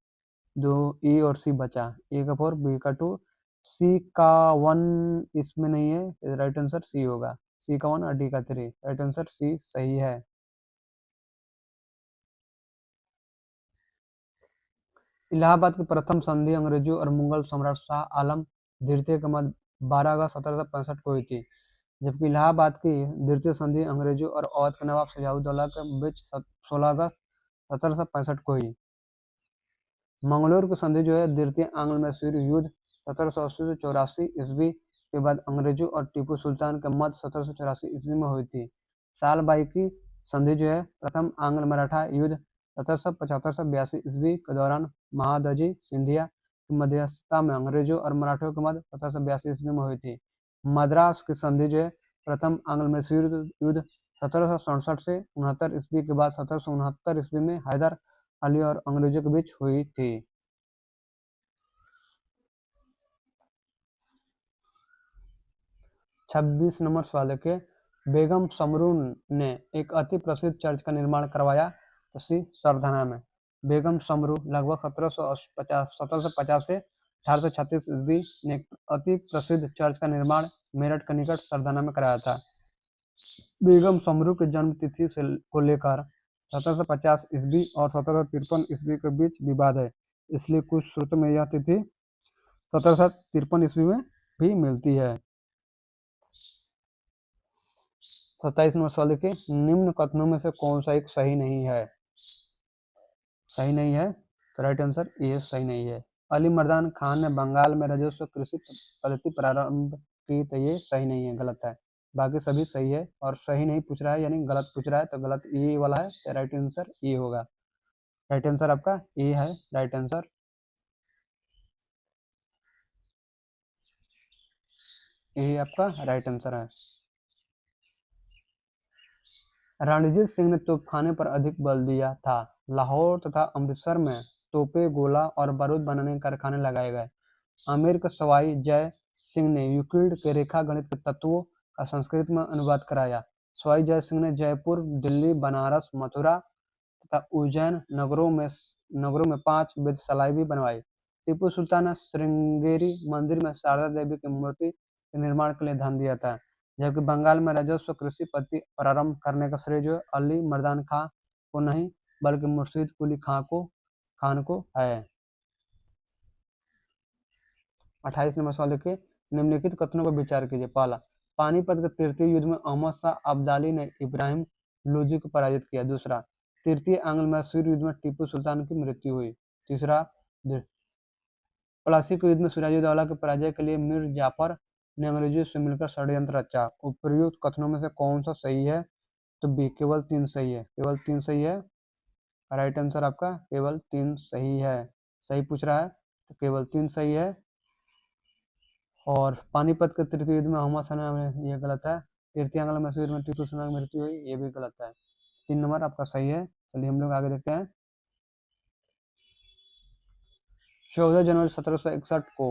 दो ए और सी बचा, ए का 4 बी का 2, सी का 1 इसमें नहीं है, राइट आंसर सी होगा। सी का 1 और डी का 3, राइट आंसर सी सही है। इलाहाबाद की प्रथम संधि अंग्रेजों और मुगल सम्राट शाह आलम द्वितीय के मध्य 12 अगस्त 1765 को हुई थी, जबकि इलाहाबाद की द्वितीय संधि अंग्रेजों और अवध के नवाब शुजाउद्दौला के बीच 16 अगस्त 1765 को हुई। मंगलोर की संधि जो है द्वितीय आंग्ल मैसूर युद्ध 1780 से 84 ईस्वी के बाद अंग्रेजों और टीपू सुल्तान के मध्य 1784 ईस्वी में हुई थी। सालबाई की संधि जो है प्रथम आंग्ल मराठा युद्ध 1775 से 82 ईस्वी के दौरान महादजी सिंधिया की मध्यस्थता में अंग्रेजों और मराठों के मध्य 1782 ईस्वी में हुई थी। मद्रास की संधि जो है प्रथम आंग्ल मैसूर युद्ध 1767 से 69 ईस्वी के बाद 1769 ईस्वी में हैदर अली और अंग्रेजों के बीच हुई थी। 26 नंबर सवाल देखिए, बेगम समरू ने एक अति प्रसिद्ध चर्च का निर्माण करवाया, तो सी सरधाना में। बेगम समरू लगभग 1750 से 1836 ईस्वी ने एक अति प्रसिद्ध चर्च का निर्माण मेरठ के निकट सरधाना में कराया था। बेगम समरू की जन्म तिथि को लेकर 1750 ईस्वी और 1753 ईस्वी के बीच विवाद है, इसलिए कुछ स्रोतों में यह तिथि 1753 ईस्वी में भी मिलती है। 27 नंबर सवाल देखिए, निम्न कथनों में से कौन सा एक सही नहीं है। सही नहीं है, तो राइट आंसर ये सही नहीं है। अली मर्दान खान ने बंगाल में राजस्व कृषि पद्धति प्रारंभ की, तो ये सही नहीं है, गलत है। बाकी सभी सही है, और सही नहीं पूछ रहा है यानी गलत पूछ रहा है, तो गलत ये वाला है, तो राइट आंसर ये होगा। राइट आंसर आपका ये है, राइट आंसर ये आपका राइट आंसर है। रणजीत सिंह ने तोपखाने पर अधिक बल दिया था। लाहौर तथा अमृतसर में तोपे, गोला और बारूद बनाने के कारखाने लगाए गए। आमेर के सवाई जय सिंह ने यूक्लिड के रेखा गणित के तत्वों का संस्कृत में अनुवाद कराया। सवाई जय सिंह ने जयपुर, दिल्ली, बनारस, मथुरा तथा उज्जैन नगरों में 5 वेधशालाएं भी बनवाई। टीपू सुल्तान ने श्रृंगेरी मंदिर में शारदा देवी की मूर्ति के निर्माण के लिए धन दिया था। जबकि बंगाल में राजस्व कृषि पद्धति प्रारंभ करने का श्रेय जो अली मर्दान खां को नहीं बल्कि मुर्शीद कुली खान को है। 28 नंबर सवाल देखिए, निम्नलिखित कथनों पर विचार कीजिए। पहला, पानीपत के तृतीय युद्ध में अहमद शाह अब्दाली ने इब्राहिम लोदी को पराजित किया। दूसरा, तृतीय आंग्ल मैसूर युद्ध में टीपू सुल्तान की मृत्यु हुई। तीसरा, प्लासी के युद्ध में सिराजुद्दौला की पराजय के लिए मीर जाफर ने अंग्रेजों से मिलकर षड्यंत्र रचा। उपर्युक्त कथनों में से कौन सा सही है? तो बी, केवल 3 सही है। केवल 3 सही है। राइट आंसर आपका केवल 3 सही है। सही पूछ रहा है तो केवल 3 सही है। और पानीपत के तृतीय युद्ध में अहमद शाह ने, ये गलत है। तृतीय आंग्ल मैसूर में टीपू सुल्तान की मृत्यु हुई, ये भी गलत है। 3 नंबर आपका सही है। चलिए हम लोग आगे देखते हैं। 14 जनवरी 1761 को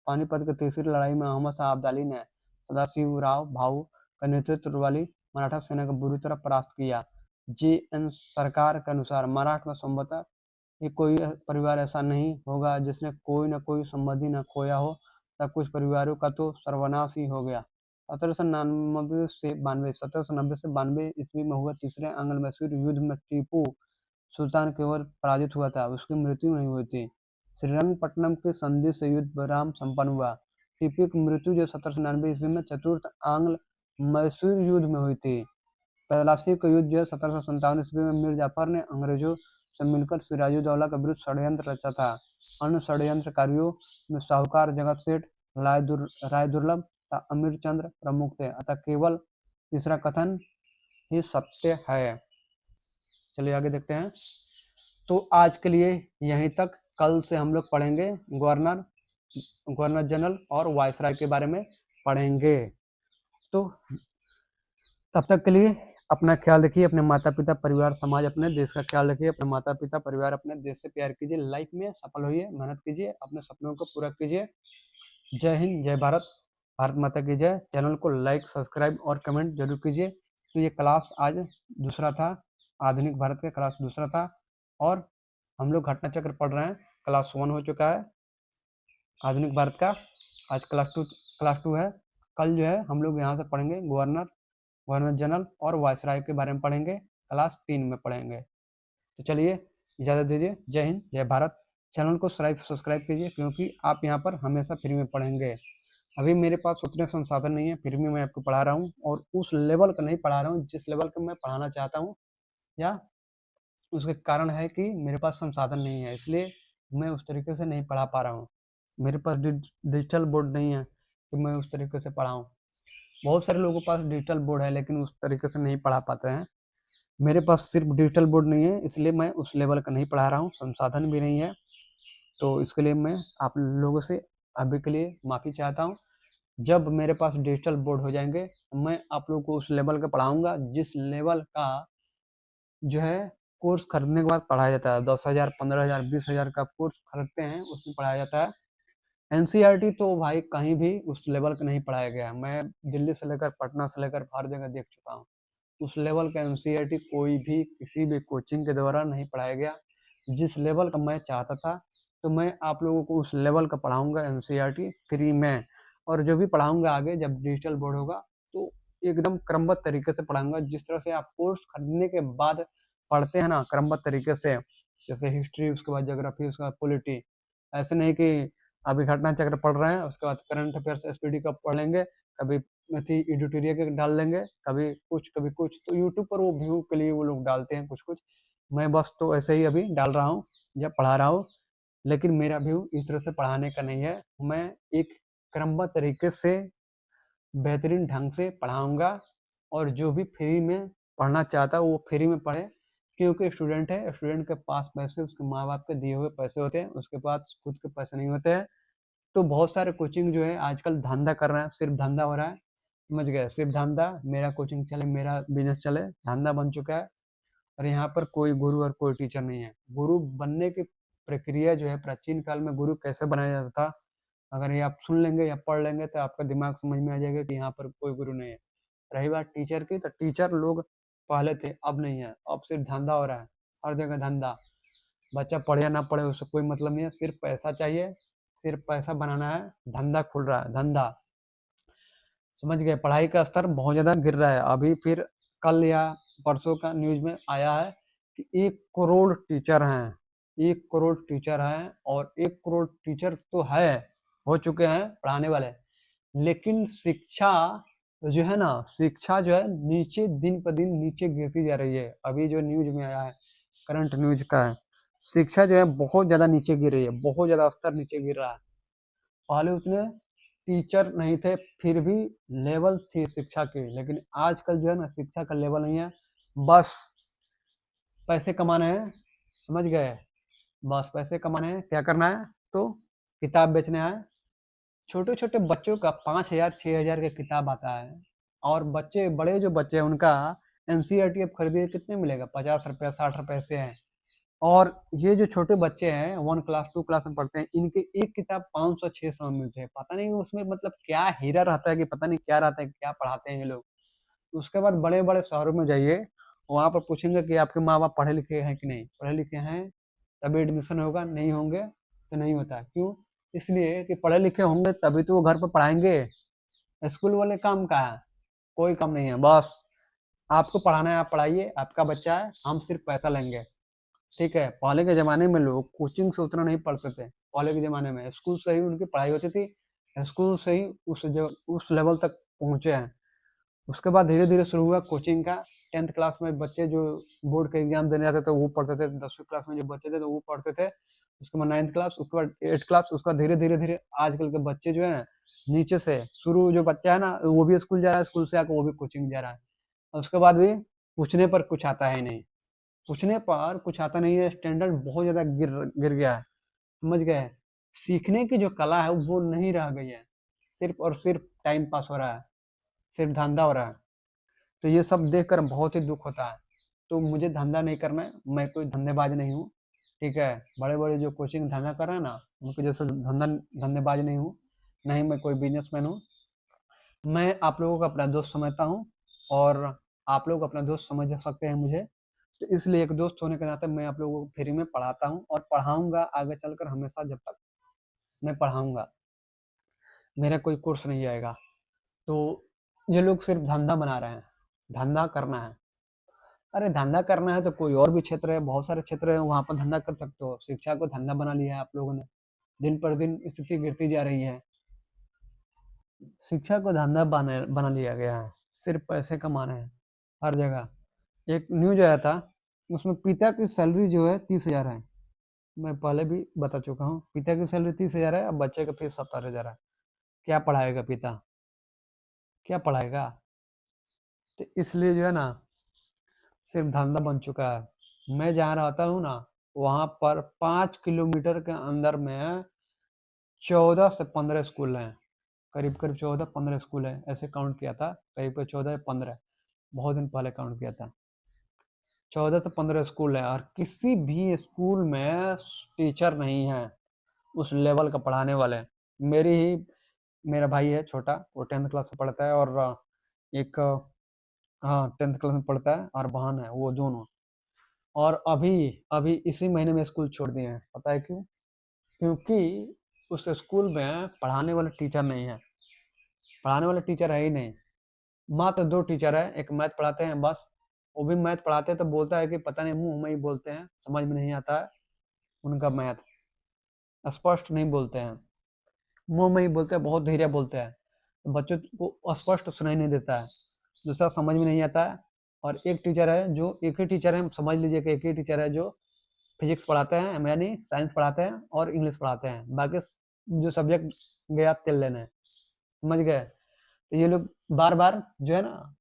पानीपत की तीसरी लड़ाई में अहमद शाह अब्दाली ने सदाशिवराव भाऊ का नेतृत्व वाली मराठा सेना को बुरी तरह परास्त किया। जी.एन. सरकार के अनुसार मराठ में संभवतः कोई परिवार ऐसा नहीं होगा जिसने कोई न कोई संबंधी न खोया हो, तथा कुछ परिवारों का तो सर्वनाश ही हो गया। 1790 से 92 ईस्वी में हुआ तीसरे आंग्ल मैसूर युद्ध में टीपू सुल्तान केवल पराजित हुआ था, उसकी मृत्यु नहीं हुई थी। श्रीरंगपट्टनम की संधि से युद्ध विराम संपन्न हुआ। टीपू की मृत्यु जो 1799 ईस्वी में चतुर्थ आंग्ल मैसूर युद्ध में हुई थी। प्लासी का युद्ध जो 1757 ईस्वी में मीर जाफर ने अंग्रेजों से मिलकर सिराजुद्दौला के विरुद्ध षड्यंत्र रचा था। अन्य षड्यंत्रकारियों में साहूकार जगत सेठ, राय दुर्लभ तथा अमीर चंद्र प्रमुख थे, अतः केवल तीसरा कथन ही सत्य है। चलिए आगे देखते हैं। तो आज के लिए यहीं तक। कल से हम लोग पढ़ेंगे गवर्नर जनरल और वायसराय के बारे में पढ़ेंगे। तो तब तक के लिए अपना ख्याल रखिए, अपने माता पिता, परिवार, समाज, अपने देश का ख्याल रखिए। अपने माता पिता, परिवार, अपने देश से प्यार कीजिए। लाइफ में सफल होइए, मेहनत कीजिए, अपने सपनों को पूरा कीजिए। जय हिंद, जय भारत, भारत माता की जय। चैनल को लाइक, सब्सक्राइब और कमेंट जरूर कीजिए। तो ये क्लास आज दूसरा था, आधुनिक भारत का क्लास दूसरा था, और हम लोग घटना चक्र पढ़ रहे हैं। क्लास 1 हो चुका है आधुनिक भारत का, आज क्लास 2 है। कल जो है हम लोग यहाँ से पढ़ेंगे गवर्नर जनरल और वायसराय के बारे में पढ़ेंगे, क्लास 3 में पढ़ेंगे। तो चलिए इजाज़त दीजिए। जय हिंद, जय भारत। चैनल को सब्सक्राइब कीजिए, क्योंकि आप यहाँ पर हमेशा फ्री में पढ़ेंगे। अभी मेरे पास उतने संसाधन नहीं है, फिर भी मैं आपको पढ़ा रहा हूँ, और उस लेवल का नहीं पढ़ा रहा हूँ जिस लेवल का मैं पढ़ाना चाहता हूँ, या उसके कारण है कि मेरे पास संसाधन नहीं है, इसलिए मैं उस तरीके से नहीं पढ़ा पा रहा हूँ। मेरे पास डिजिटल बोर्ड नहीं है कि मैं उस तरीके से पढ़ाऊँ। बहुत सारे लोगों के पास डिजिटल बोर्ड है, लेकिन उस तरीके से नहीं पढ़ा पाते हैं। मेरे पास सिर्फ डिजिटल बोर्ड नहीं है, इसलिए मैं उस लेवल का नहीं पढ़ा रहा हूँ, संसाधन भी नहीं है। तो इसके लिए मैं आप लोगों से अभी के लिए माफ़ी चाहता हूँ। जब मेरे पास डिजिटल बोर्ड हो जाएंगे, मैं आप लोगों को उस लेवल का पढ़ाऊँगा जिस लेवल का जो है कोर्स खरीदने के बाद पढ़ाया जाता है। 10,000, 15,000, 20,000 का कोर्स खरीदते हैं, उसमें पढ़ाया जाता है। एनसीईआरटी तो भाई कहीं भी उस लेवल का नहीं पढ़ाया गया। मैं दिल्ली से लेकर पटना से लेकर हर जगह देख चुका हूँ। उस लेवल का एनसीईआरटी कोई भी किसी भी कोचिंग के द्वारा नहीं पढ़ाया गया। जिस लेवल का मैं चाहता था, तो मैं आप लोगों को उस लेवल का पढ़ाऊंगा एनसीईआरटी फ्री में। और जो भी पढ़ाऊंगा आगे जब डिजिटल बोर्ड होगा, तो एकदम क्रमबद्ध तरीके से पढ़ाऊंगा। जिस तरह से आप कोर्स खरीदने के बाद पढ़ते हैं ना, क्रमबद्ध तरीके से, जैसे हिस्ट्री, उसके बाद ज्योग्राफी, उसके बाद पॉलिटी, ऐसे नहीं कि अभी घटना चक्र पढ़ रहे हैं, उसके बाद करंट अफेयर्स एसपीडी का पढ़ लेंगे, कभी एडिटोरियल के डाल लेंगे, कभी कुछ। तो यूट्यूब पर वो व्यू के लिए वो लोग डालते हैं कुछ। मैं बस तो ऐसे ही अभी डाल रहा हूँ या पढ़ा रहा हूँ, लेकिन मेरा व्यू इस तरह से पढ़ाने का नहीं है। मैं एक क्रमबद्ध तरीके से बेहतरीन ढंग से पढ़ाऊंगा, और जो भी फ्री में पढ़ना चाहता है वो फ्री में पढ़े, क्योंकि स्टूडेंट है, स्टूडेंट के पास पैसे उसके माँ बाप के दिए हुए पैसे होते हैं, उसके पास खुद के पैसे नहीं होते हैं। तो बहुत सारे कोचिंग जो है आजकल धंधा कर रहे हैं, सिर्फ धंधा हो रहा है, समझ गए, सिर्फ धंधा। मेरा कोचिंग चले, मेरा बिजनेस चले, धंधा बन चुका है। और यहाँ पर कोई गुरु और कोई टीचर नहीं है। गुरु बनने की प्रक्रिया जो है प्राचीन काल में गुरु कैसे बनाया जाता था, अगर ये आप सुन लेंगे या पढ़ लेंगे तो आपका दिमाग समझ में आ जाएगा कि यहाँ पर कोई गुरु नहीं है। रही बात टीचर की, तो टीचर लोग पहले थे, अब नहीं है। अब सिर्फ धंधा हो रहा है, हर जगह धंधा। बच्चा पढ़े या ना पढ़े उससे कोई मतलब नहीं है, सिर्फ पैसा चाहिए, सिर्फ पैसा बनाना है, धंधा खुल रहा है, धंधा। समझ गए? पढ़ाई का स्तर बहुत ज़्यादा गिर रहा है। अभी फिर कल या परसों का न्यूज़ में आया है कि 1 करोड़ टीचर हैं, 1 करोड़ टीचर हैं, और 1 करोड़ टीचर तो है, हो चुके हैं पढ़ाने वाले। लेकिन शिक्षा जो है ना, शिक्षा जो है नीचे दिन पर दिन नीचे गिरती जा रही है। अभी जो न्यूज़ में आया है, करंट न्यूज़ का है, शिक्षा जो है बहुत ज़्यादा नीचे गिर रही है, बहुत ज़्यादा स्तर नीचे गिर रहा है। पहले उतने टीचर नहीं थे, फिर भी लेवल थी शिक्षा की, लेकिन आजकल जो है ना शिक्षा का लेवल नहीं है, बस पैसे कमाने हैं। समझ गए? बस पैसे कमाने हैं, क्या करना है, तो किताब बेचने हैं। छोटे छोटे बच्चों का 5,000 6,000 का किताब आता है, और बच्चे बड़े जो बच्चे हैं उनका एनसीईआरटी अब खरीदिए कितने मिलेगा, 50 रुपया 60 रुपये से है। और ये जो छोटे बच्चे हैं 1 क्लास 2 क्लास में पढ़ते हैं, इनके एक किताब 500 600 में मिलते हैं। पता नहीं उसमें मतलब क्या हीरा रहता है, कि पता नहीं क्या रहता है, क्या पढ़ाते हैं ये लोग। उसके बाद बड़े बड़े शहरों में जाइए, वहाँ पर पूछेंगे कि आपके माँ बाप पढ़े लिखे हैं कि नहीं, पढ़े लिखे हैं तभी एडमिशन होगा, नहीं होंगे तो नहीं होता। क्यों? इसलिए कि पढ़े लिखे होंगे तभी तो वो घर पर पढ़ाएंगे। स्कूल वाले काम का है, कोई काम नहीं है। बस आपको पढ़ाना है, आप पढ़ाइए, आपका बच्चा है, हम सिर्फ पैसा लेंगे। ठीक है? पहले के ज़माने में लोग कोचिंग से उतना नहीं पढ़ते थे। पहले के ज़माने में स्कूल से ही उनकी पढ़ाई होती थी। स्कूल से ही उस लेवल तक पहुँचे हैं। उसके बाद धीरे-धीरे शुरू हुआ कोचिंग का। 10th क्लास में बच्चे जो बोर्ड के एग्ज़ाम देने जाते थे वो पढ़ते थे। 10वीं क्लास में जो बच्चे थे तो वो पढ़ते थे। उसके बाद 9th क्लास, उसके बाद 8th क्लास, उसके बाद धीरे-धीरे आजकल के बच्चे जो है नीचे से शुरू, जो बच्चा है ना वो भी स्कूल जा रहा है, स्कूल से आकर वो भी कोचिंग जा रहा है। और उसके बाद भी पूछने पर कुछ आता है नहीं। पूछने पर कुछ आता नहीं है, स्टैंडर्ड बहुत ज़्यादा गिर गया है। समझ गए? सीखने की जो कला है वो नहीं रह गई है। सिर्फ़ और सिर्फ़ टाइम पास हो रहा है, सिर्फ़ धंधा हो रहा है। तो ये सब देखकर बहुत ही दुःख होता है। तो मुझे धंधा नहीं करना है, मैं कोई धंधेबाज नहीं हूँ, ठीक है? बड़े-बड़े जो कोचिंग धंधा कर रहे हैं ना, उनके जैसा धंधेबाज नहीं हूँ, ना ही मैं कोई बिज़नेसमैन हूँ। मैं आप लोगों को अपना दोस्त समझता हूँ, और आप लोग अपना दोस्त समझ सकते हैं मुझे। तो इसलिए एक दोस्त होने के नाते मैं आप लोगों को फ्री में पढ़ाता हूँ, और पढ़ाऊँगा आगे चलकर हमेशा, जब तक मैं पढ़ाऊँगा। मेरा कोई कोर्स नहीं जाएगा। तो ये लोग सिर्फ़ धंधा बना रहे हैं, धंधा करना है। अरे धंधा करना है तो कोई और भी क्षेत्र है, बहुत सारे क्षेत्र हैं, वहाँ पर धंधा कर सकते हो। शिक्षा को धंधा बना लिया है आप लोगों ने। दिन पर दिन स्थिति गिरती जा रही है। शिक्षा को धंधा बना लिया गया है। सिर्फ़ पैसे कमाने हैं, हर जगह। एक न्यूज़ आया था, उसमें पिता की सैलरी जो है 30,000 है। मैं पहले भी बता चुका हूँ, पिता की सैलरी 30,000 है, अब बच्चे का फीस 70,000 है। क्या पढ़ाएगा पिता? क्या पढ़ाएगा? तो इसलिए जो है ना, सिर्फ धंधा बन चुका है। मैं जहाँ रहता हूँ ना, वहाँ पर 5 किलोमीटर के अंदर में 14 से 15 स्कूल हैं। करीब-करीब 14-15 स्कूल हैं, ऐसे काउंट किया था। करीब 14 या 15, बहुत दिन पहले काउंट किया था। 14 से 15 स्कूल हैं, और किसी भी स्कूल में टीचर नहीं है उस लेवल का पढ़ाने वाले। मेरा भाई है छोटा, वो 10th क्लास में पढ़ता है, और एक हाँ 10th क्लास में पढ़ता है, और बहन है, वो दोनों। और अभी अभी इसी महीने में स्कूल छोड़ दिए हैं। पता है क्यों? क्योंकि उस स्कूल में पढ़ाने वाले टीचर नहीं है। पढ़ाने वाले टीचर है ही नहीं। मात्र 2 टीचर है, एक मैथ पढ़ाते हैं बस। वो भी मैथ पढ़ाते हैं तो बोलता है कि पता नहीं, मुँह में ही बोलते हैं, समझ में नहीं आता है उनका मैथ। स्पष्ट नहीं बोलते हैं, मुँह में ही बोलते हैं, बहुत धीरे बोलते हैं। बच्चों को स्पष्ट सुनाई नहीं देता है, दूसरा समझ में नहीं आता है। और एक टीचर है, जो एक ही टीचर है, समझ लीजिए कि एक ही टीचर है जो फिजिक्स पढ़ाते हैं, यानी साइंस पढ़ाते हैं, और इंग्लिश पढ़ाते हैं। बाकी जो सब्जेक्ट गया तेल लेने। समझ गए? तो ये लोग बार-बार जो है ना,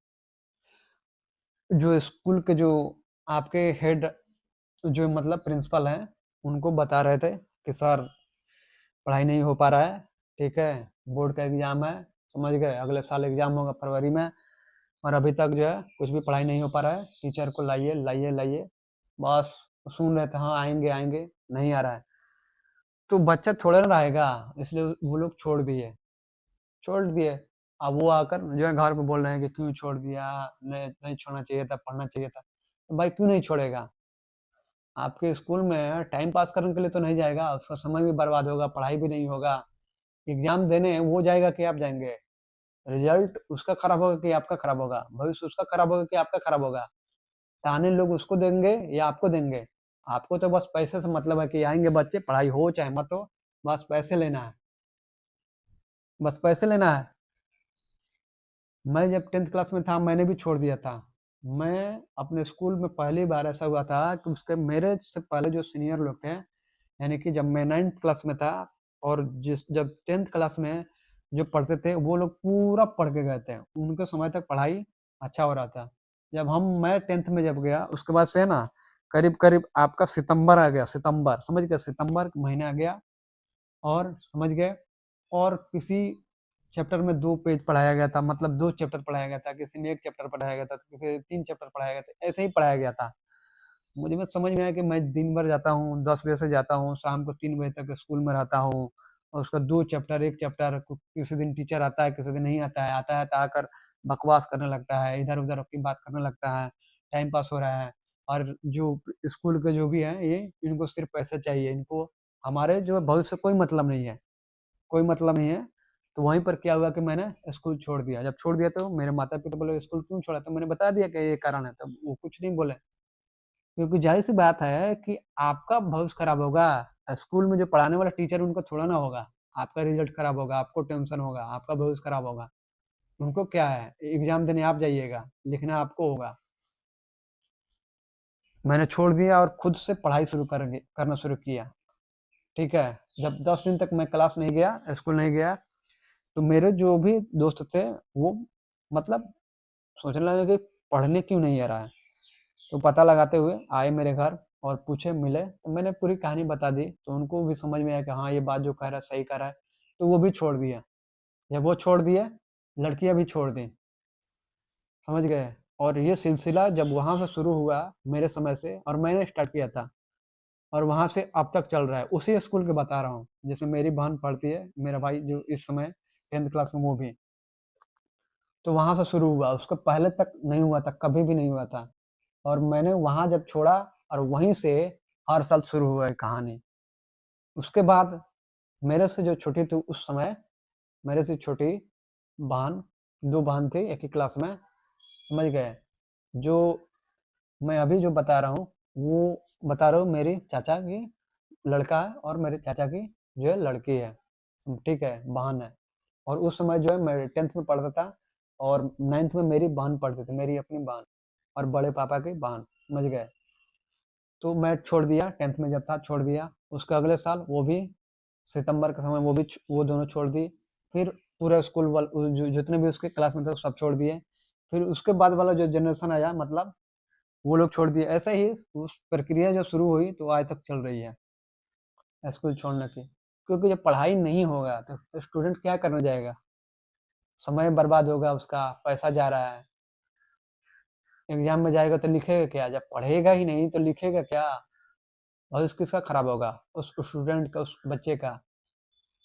जो स्कूल के जो आपके हेड, जो मतलब प्रिंसिपल हैं, उनको बता रहे थे कि सर पढ़ाई नहीं हो पा रहा है, ठीक है? बोर्ड का एग्ज़ाम है, समझ गए? अगले साल एग्ज़ाम होगा फरवरी में, और अभी तक जो है कुछ भी पढ़ाई नहीं हो पा रहा है। टीचर को लाइए, लाइए, लाइए। बस सुन रहे थे, हाँ आएँगे, आएँगे, नहीं आ रहा है। तो बच्चा थोड़ा ना रहेगा, इसलिए वो लोग छोड़ दिए। अब वो आकर जो है घर पे बोल रहे हैं कि क्यों छोड़ दिया, नहीं नहीं छोड़ना चाहिए था, पढ़ना चाहिए था। तो भाई क्यों नहीं छोड़ेगा? आपके स्कूल में टाइम पास करने के लिए तो नहीं जाएगा, उसका समय भी बर्बाद होगा, पढ़ाई भी नहीं होगा। एग्जाम देने वो जाएगा कि आप जाएंगे? रिजल्ट उसका खराब होगा कि आपका खराब होगा? भविष्य उसका खराब होगा कि आपका खराब होगा? ताने लोग उसको देंगे या आपको देंगे? आपको तो बस पैसे से मतलब है कि आएंगे बच्चे, पढ़ाई हो चाहे मत हो, बस पैसे लेना है, बस पैसे लेना है। मैं जब 10th क्लास में था मैंने भी छोड़ दिया था। मैं अपने स्कूल में पहली बार ऐसा हुआ था कि उसके मेरे से पहले जो सीनियर लोग थे, यानी कि जब मैं 9th क्लास में था और जब 10th क्लास में जो पढ़ते थे वो लोग पूरा पढ़ के गए थे, उनके समय तक पढ़ाई अच्छा हो रहा था। जब मैं 10th में जब गया उसके बाद से ना करीब करीब आपका सितंबर आ गया, सितंबर समझ गए, सितंबर महीने आ गया और समझ गए, और किसी चैप्टर में 2 पेज पढ़ाया गया था, मतलब 2 चैप्टर पढ़ाया गया था, किसी में 1 चैप्टर पढ़ाया गया था, किसी में 3 चैप्टर पढ़ाया गया था, ऐसे ही पढ़ाया गया था। मुझे बस समझ में आया कि मैं दिन भर जाता हूँ, 10 बजे से जाता हूँ, शाम को 3 बजे तक स्कूल में रहता हूँ और उसका 2 चैप्टर, 1 चैप्टर किसी दिन टीचर आता है, किसी दिन नहीं आता है तो आकर बकवास करने लगता है, इधर-उधर की बात करने लगता है, टाइम पास हो रहा है। और जो स्कूल के जो भी हैं ये, इनको सिर्फ़ पैसे चाहिए, इनको हमारे जो भविष्य से कोई मतलब नहीं है। कोई मतलब नहीं है। तो वहीं पर क्या हुआ कि मैंने स्कूल छोड़ दिया। जब छोड़ दिया तो मेरे माता-पिता बोले स्कूल क्यों छोड़ा? तो मैंने बता दिया कि ये कारण है, तब वो कुछ नहीं बोले। क्योंकि ज़ाहिर-सी बात है कि आपका भविष्य खराब होगा, स्कूल में जो पढ़ाने वाला टीचर उनको थोड़ा ना होगा। आपका रिज़ल्ट खराब होगा, आपको टेंशन होगा, आपका भविष्य खराब होगा। उनको क्या है, एग्ज़ाम देने आप जाइएगा, लिखना आपको होगा। मैंने छोड़ दिया और खुद से पढ़ाई करना शुरू किया, ठीक है? जब 10 दिन तक मैं क्लास नहीं गया, स्कूल नहीं गया, तो मेरे जो भी दोस्त थे वो मतलब सोचने लगे कि पढ़ने क्यों नहीं आ रहा है। तो पता लगाते हुए आए मेरे घर और पूछे, मिले, तो मैंने पूरी कहानी बता दी, तो उनको भी समझ में आया कि हाँ ये बात जो कह रहा है सही कह रहा है, तो वो भी छोड़ दिया। जब वो छोड़ दिए, लड़कियां भी छोड़ दी, समझ गए। और ये सिलसिला जब वहां से शुरू हुआ मेरे समय से, और मैंने स्टार्ट किया था, और वहां से अब तक चल रहा है, उसी स्कूल के बता रहा हूँ जिसमें मेरी बहन पढ़ती है, मेरा भाई जो इस समय 10th क्लास में वो भी। तो वहां से शुरू हुआ, उसको पहले तक नहीं हुआ था, कभी भी नहीं हुआ था। और मैंने वहां जब छोड़ा और वहीं से हर साल शुरू हुआ है कहानी। उसके बाद मेरे से जो छोटी थी उस समय, मेरे से छोटी बहन, 2 बहन थी एक ही क्लास में, समझ गए। जो मैं अभी जो बता रहा हूँ वो बता रहा हूँ मेरी चाचा की लड़का है और मेरे चाचा की जो है लड़की है, ठीक है, बहन है। और उस समय जो है मैं 10th में पढ़ता था और 9th में मेरी बहन पढ़ती थी, मेरी अपनी बहन और बड़े पापा की बहन, समझ गए। तो मैं छोड़ दिया, 10th में जब था छोड़ दिया। उसके अगले साल वो भी सितंबर के समय वो दोनों छोड़ दी। फिर पूरा स्कूल जितने भी उसके क्लास में थे सब छोड़ दिए। फिर उसके बाद वाला जो जनरेशन आया, मतलब वो लोग छोड़ दिए। ऐसा ही उस प्रक्रिया जो शुरू हुई तो आज तक चल रही है स्कूल छोड़ने की। क्योंकि जब पढ़ाई नहीं होगा तो स्टूडेंट क्या करने जाएगा? समय बर्बाद होगा उसका, पैसा जा रहा है। एग्जाम में जाएगा तो लिखेगा क्या? जब पढ़ेगा ही नहीं तो लिखेगा क्या? भविष्य किसका खराब होगा? उस स्टूडेंट का, उस बच्चे का।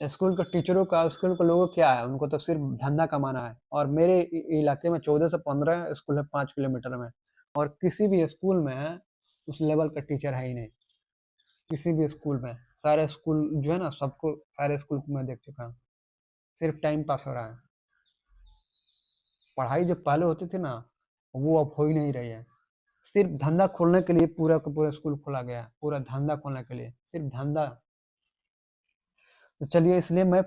स्कूल के टीचरों का, स्कूल के लोगों का क्या है? उनको तो सिर्फ धंधा कमाना है। और मेरे इलाके में 14 से 15 स्कूल है 5 किलोमीटर में, और किसी भी स्कूल में उस लेवल का टीचर है ही नहीं। किसी भी स्कूल में, सारे स्कूल जो है ना, सबको सारे स्कूल को मैं देख चुका हूँ, सिर्फ टाइम पास हो रहा है। पढ़ाई जो पहले होती थी ना, वो अब हो ही नहीं रही है। सिर्फ धंधा खोलने के लिए पूरा का पूरा स्कूल खोला गया है, पूरा धंधा खोलने के लिए, सिर्फ धंधा। तो चलिए, इसलिए मैं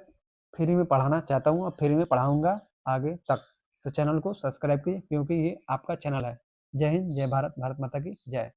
फ्री में पढ़ाना चाहता हूँ और फ्री में पढ़ाऊंगा आगे तक। तो चैनल को सब्सक्राइब कीजिए क्योंकि ये आपका चैनल है। जय हिंद, जय भारत, भारत माता की जय।